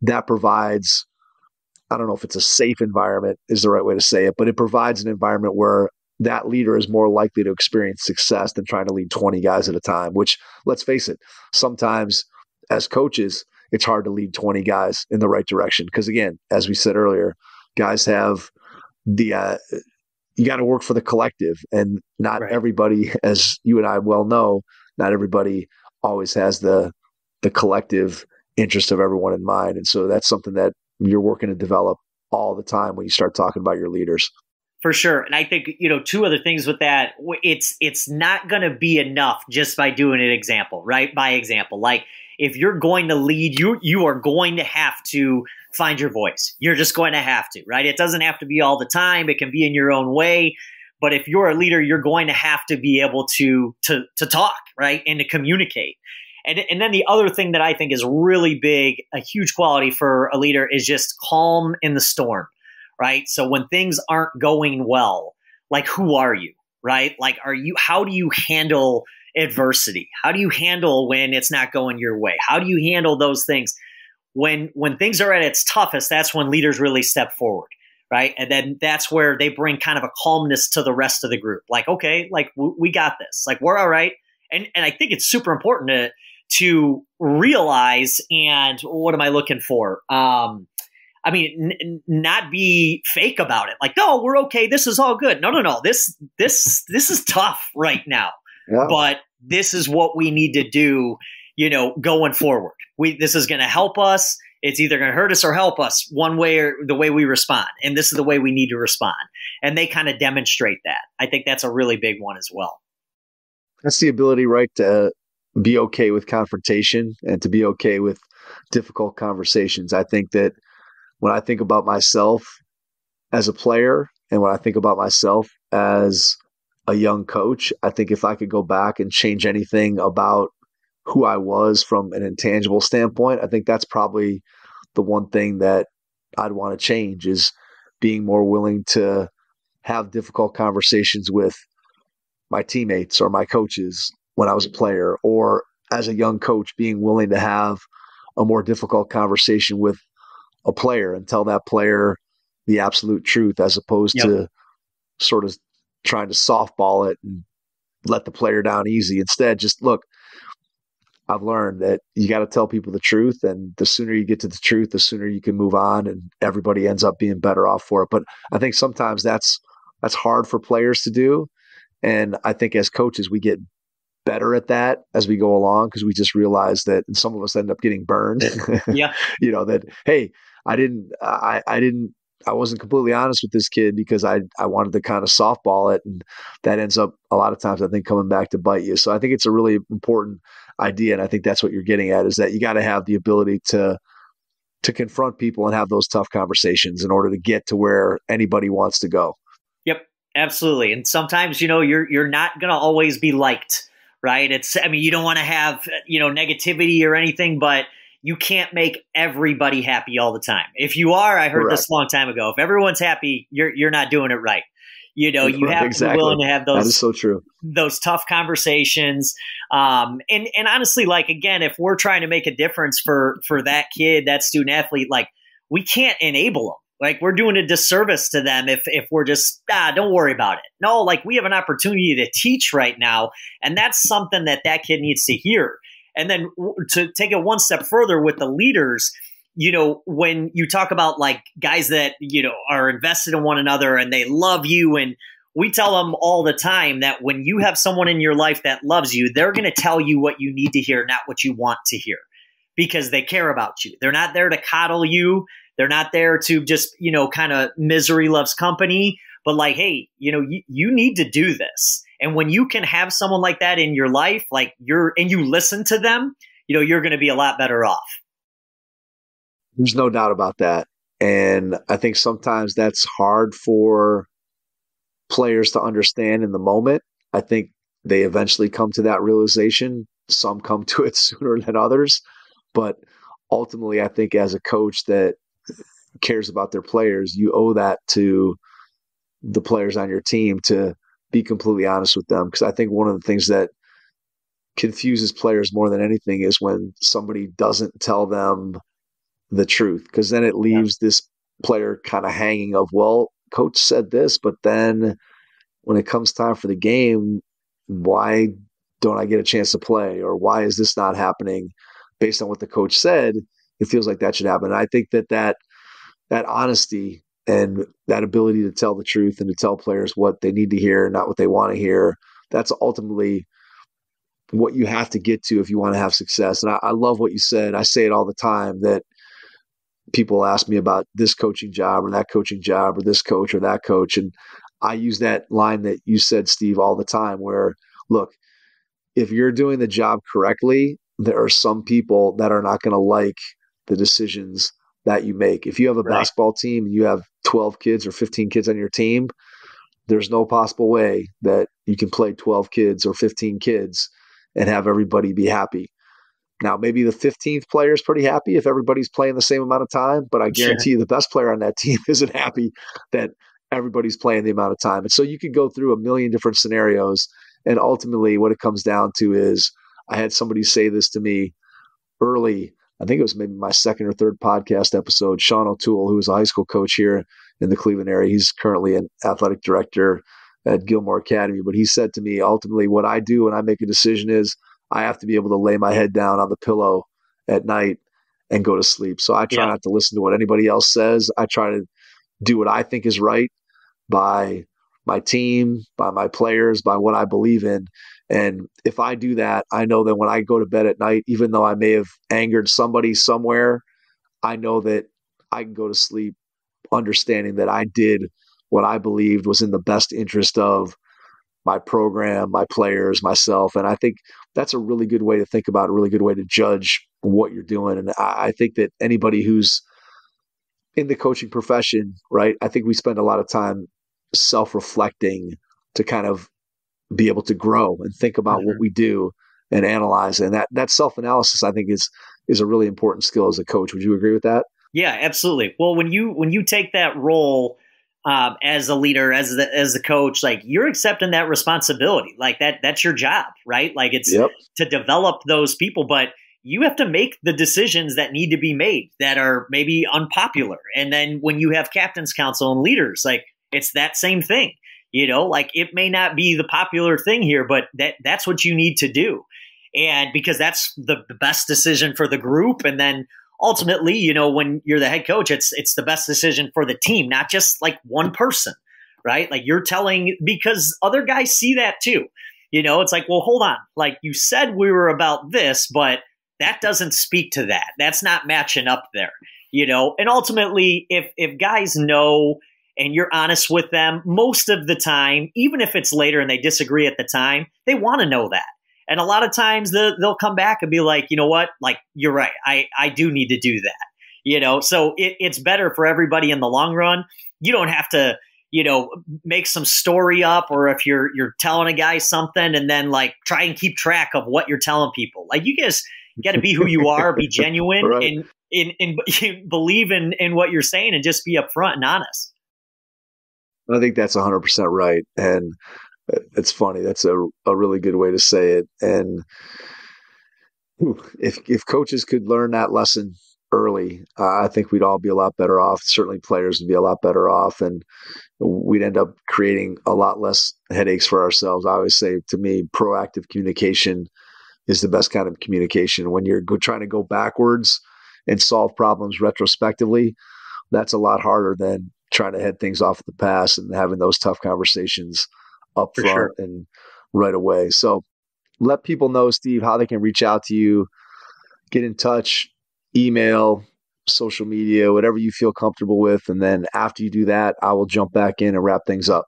that provides, I don't know if it's a safe environment is the right way to say it, but it provides an environment where that leader is more likely to experience success than trying to lead 20 guys at a time, which, let's face it, sometimes as coaches, it's hard to lead 20 guys in the right direction. Because again, as we said earlier, guys have the, you got to work for the collective, and not everybody, as you and I well know, not everybody always has the the collective interest of everyone in mind. And so that's something that you're working to develop all the time when you start talking about your leaders. For sure. And I think, two other things with that, it's not going to be enough just by doing an example, right? By example, like if you're going to lead, you are going to have to find your voice. You're just going to have to, right? It doesn't have to be all the time. It can be in your own way. But if you're a leader, you're going to have to be able to talk, right? And to communicate. And then the other thing that I think is really big, a huge quality for a leader is just calm in the storm, right? So when things aren't going well, like who are you, right? Like how do you handle adversity? How do you handle when it's not going your way? How do you handle those things? When things are at its toughest, that's when leaders really step forward, right? And then that's where they bring kind of a calmness to the rest of the group. Like, okay, like we got this, like we're all right. And I think it's super important to realize, and what am I looking for? Not be fake about it. Like, no, we're okay. This is all good. No. This is tough right now, but this is what we need to do, going forward. This is going to help us. It's either going to hurt us or help us one way or the way we respond. And this is the way we need to respond. And they kind of demonstrate that. I think that's a really big one as well. That's the ability, right, to be okay with confrontation and to be okay with difficult conversations. I think that when I think about myself as a player and when I think about myself as a young coach, I think if I could go back and change anything about who I was from an intangible standpoint, I think that's probably the one thing that I'd want to change, is being more willing to have difficult conversations with my teammates or my coaches when I was a player, or as a young coach, being willing to have a more difficult conversation with a player and tell that player the absolute truth, as opposed to sort of trying to softball it and let the player down easy. Instead, just look, I've learned that you got to tell people the truth, and the sooner you get to the truth, the sooner you can move on, and everybody ends up being better off for it. But I think sometimes that's hard for players to do. And I think as coaches, we get better at that as we go along, because we just realize that, and some of us end up getting burned. That, hey, I wasn't completely honest with this kid because I wanted to kind of softball it, and that ends up a lot of times, I think, coming back to bite you. So I think it's a really important idea, and I think that's what you're getting at, is that you got to have the ability to confront people and have those tough conversations in order to get to where anybody wants to go. Yep, absolutely. And sometimes, you're not going to always be liked, right? You don't want to have, negativity or anything, but you can't make everybody happy all the time. If you are, I heard this a long time ago, if everyone's happy, you're not doing it right. You have to be willing to have those. That is so true. Those tough conversations. And honestly, like, again, if we're trying to make a difference for that kid, that student athlete, like, we can't enable them. Like, we're doing a disservice to them if we're just, don't worry about it. No, like, we have an opportunity to teach right now. And that's something that kid needs to hear. And then to take it one step further with the leaders, when you talk about like guys that, are invested in one another and they love you, and we tell them all the time that when you have someone in your life that loves you, they're going to tell you what you need to hear, not what you want to hear, because they care about you. They're not there to coddle you. They're not there to just, kind of misery loves company, but like, hey, you need to do this. And when you can have someone like that in your life, like and you listen to them, you're going to be a lot better off. There's no doubt about that. And I think sometimes that's hard for players to understand in the moment. I think they eventually come to that realization. Some come to it sooner than others. But ultimately, I think as a coach that cares about their players, you owe that to the players on your team to be completely honest with them. Because I think one of the things that confuses players more than anything is when somebody doesn't tell them the truth, because then it leaves this player kind of hanging of, well, coach said this, but then when it comes time for the game, why don't I get a chance to play? Or why is this not happening based on what the coach said? It feels like that should happen. And I think that honesty and that ability to tell the truth and to tell players what they need to hear, not what they want to hear, that's ultimately what you have to get to if you want to have success. And I love what you said. I say it all the time that people ask me about this coaching job or that coaching job or this coach or that coach. And I use that line that you said, Steve, all the time where, look, if you're doing the job correctly, there are some people that are not going to like the decisions that you make. If you have a basketball team and you have 12 kids or 15 kids on your team, there's no possible way that you can play 12 kids or 15 kids and have everybody be happy. Now, maybe the 15th player is pretty happy if everybody's playing the same amount of time, but I guarantee you the best player on that team isn't happy that everybody's playing the amount of time. And so you could go through a million different scenarios. And ultimately what it comes down to is, I had somebody say this to me early, I think it was maybe my second or third podcast episode, Sean O'Toole, who was a high school coach here in the Cleveland area. He's currently an athletic director at Gilmore Academy. But he said to me, ultimately, what I do when I make a decision is I have to be able to lay my head down on the pillow at night and go to sleep. So I try not to listen to what anybody else says. I try to do what I think is right by my team, by my players, by what I believe in. And if I do that, I know that when I go to bed at night, even though I may have angered somebody somewhere, I know that I can go to sleep understanding that I did what I believed was in the best interest of my program, my players, myself. And I think that's a really good way to think about it, a really good way to judge what you're doing. And I think that anybody who's in the coaching profession, right, I think we spend a lot of time self-reflecting to kind of be able to grow and think about what we do and analyze. And that self-analysis, I think, is a really important skill as a coach. Would you agree with that? Yeah, absolutely. Well, when you take that role as a leader, as the coach, like, you're accepting that responsibility. Like that's your job, right? Like, it's to develop those people, but you have to make the decisions that need to be made that are maybe unpopular. And then when you have captain's council and leaders, like, it's that same thing. Like, it may not be the popular thing here, but that's what you need to do. And because that's the best decision for the group. And then ultimately, when you're the head coach, it's the best decision for the team, not just like one person, right? Like, you're telling, because other guys see that too. It's like, well, hold on. Like, you said we were about this, but that doesn't speak to that. That's not matching up there, and ultimately if guys know, and you're honest with them most of the time, even if it's later and they disagree at the time, they want to know that. And a lot of times they'll come back and be like, you know what, like, you're right. I do need to do that. So it's better for everybody in the long run. You don't have to, make some story up, or if you're telling a guy something and then like try and keep track of what you're telling people. Like, you guys got to be who you are, be genuine, right, and believe in what you're saying, and just be upfront and honest. I think that's 100% right. And it's funny. That's a really good way to say it. And if coaches could learn that lesson early, I think we'd all be a lot better off. Certainly players would be a lot better off. And we'd end up creating a lot less headaches for ourselves. I always say, to me, proactive communication is the best kind of communication. When you're trying to go backwards and solve problems retrospectively, that's a lot harder than trying to head things off at the pass and having those tough conversations up front and right away. So let people know, Steve, how they can reach out to you, get in touch, email, social media, whatever you feel comfortable with. And then after you do that, I will jump back in and wrap things up.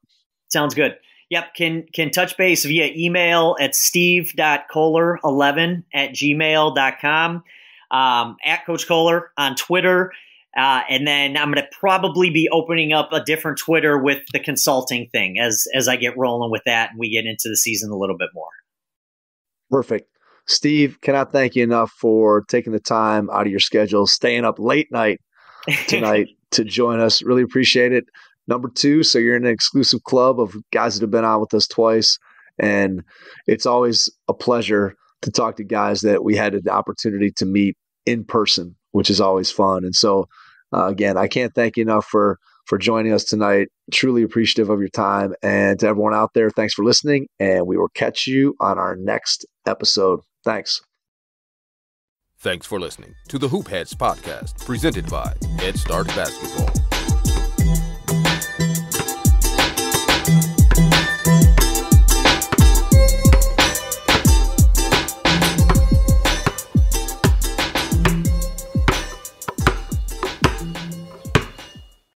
Sounds good. Yep. Can touch base via email at steve.kollar11@gmail.com, at Coach Kollar on Twitter. And then I'm going to probably be opening up a different Twitter with the consulting thing as I get rolling with that and we get into the season a little bit more. Perfect. Steve, cannot thank you enough for taking the time out of your schedule, staying up late night tonight to join us. Really appreciate it. Number 2, so you're in an exclusive club of guys that have been on with us twice. And it's always a pleasure to talk to guys that we had the opportunity to meet in person, which is always fun. And so, again, I can't thank you enough for joining us tonight. Truly appreciative of your time. And to everyone out there, thanks for listening. And we will catch you on our next episode. Thanks. Thanks for listening to the Hoop Heads podcast, presented by Head Start Basketball.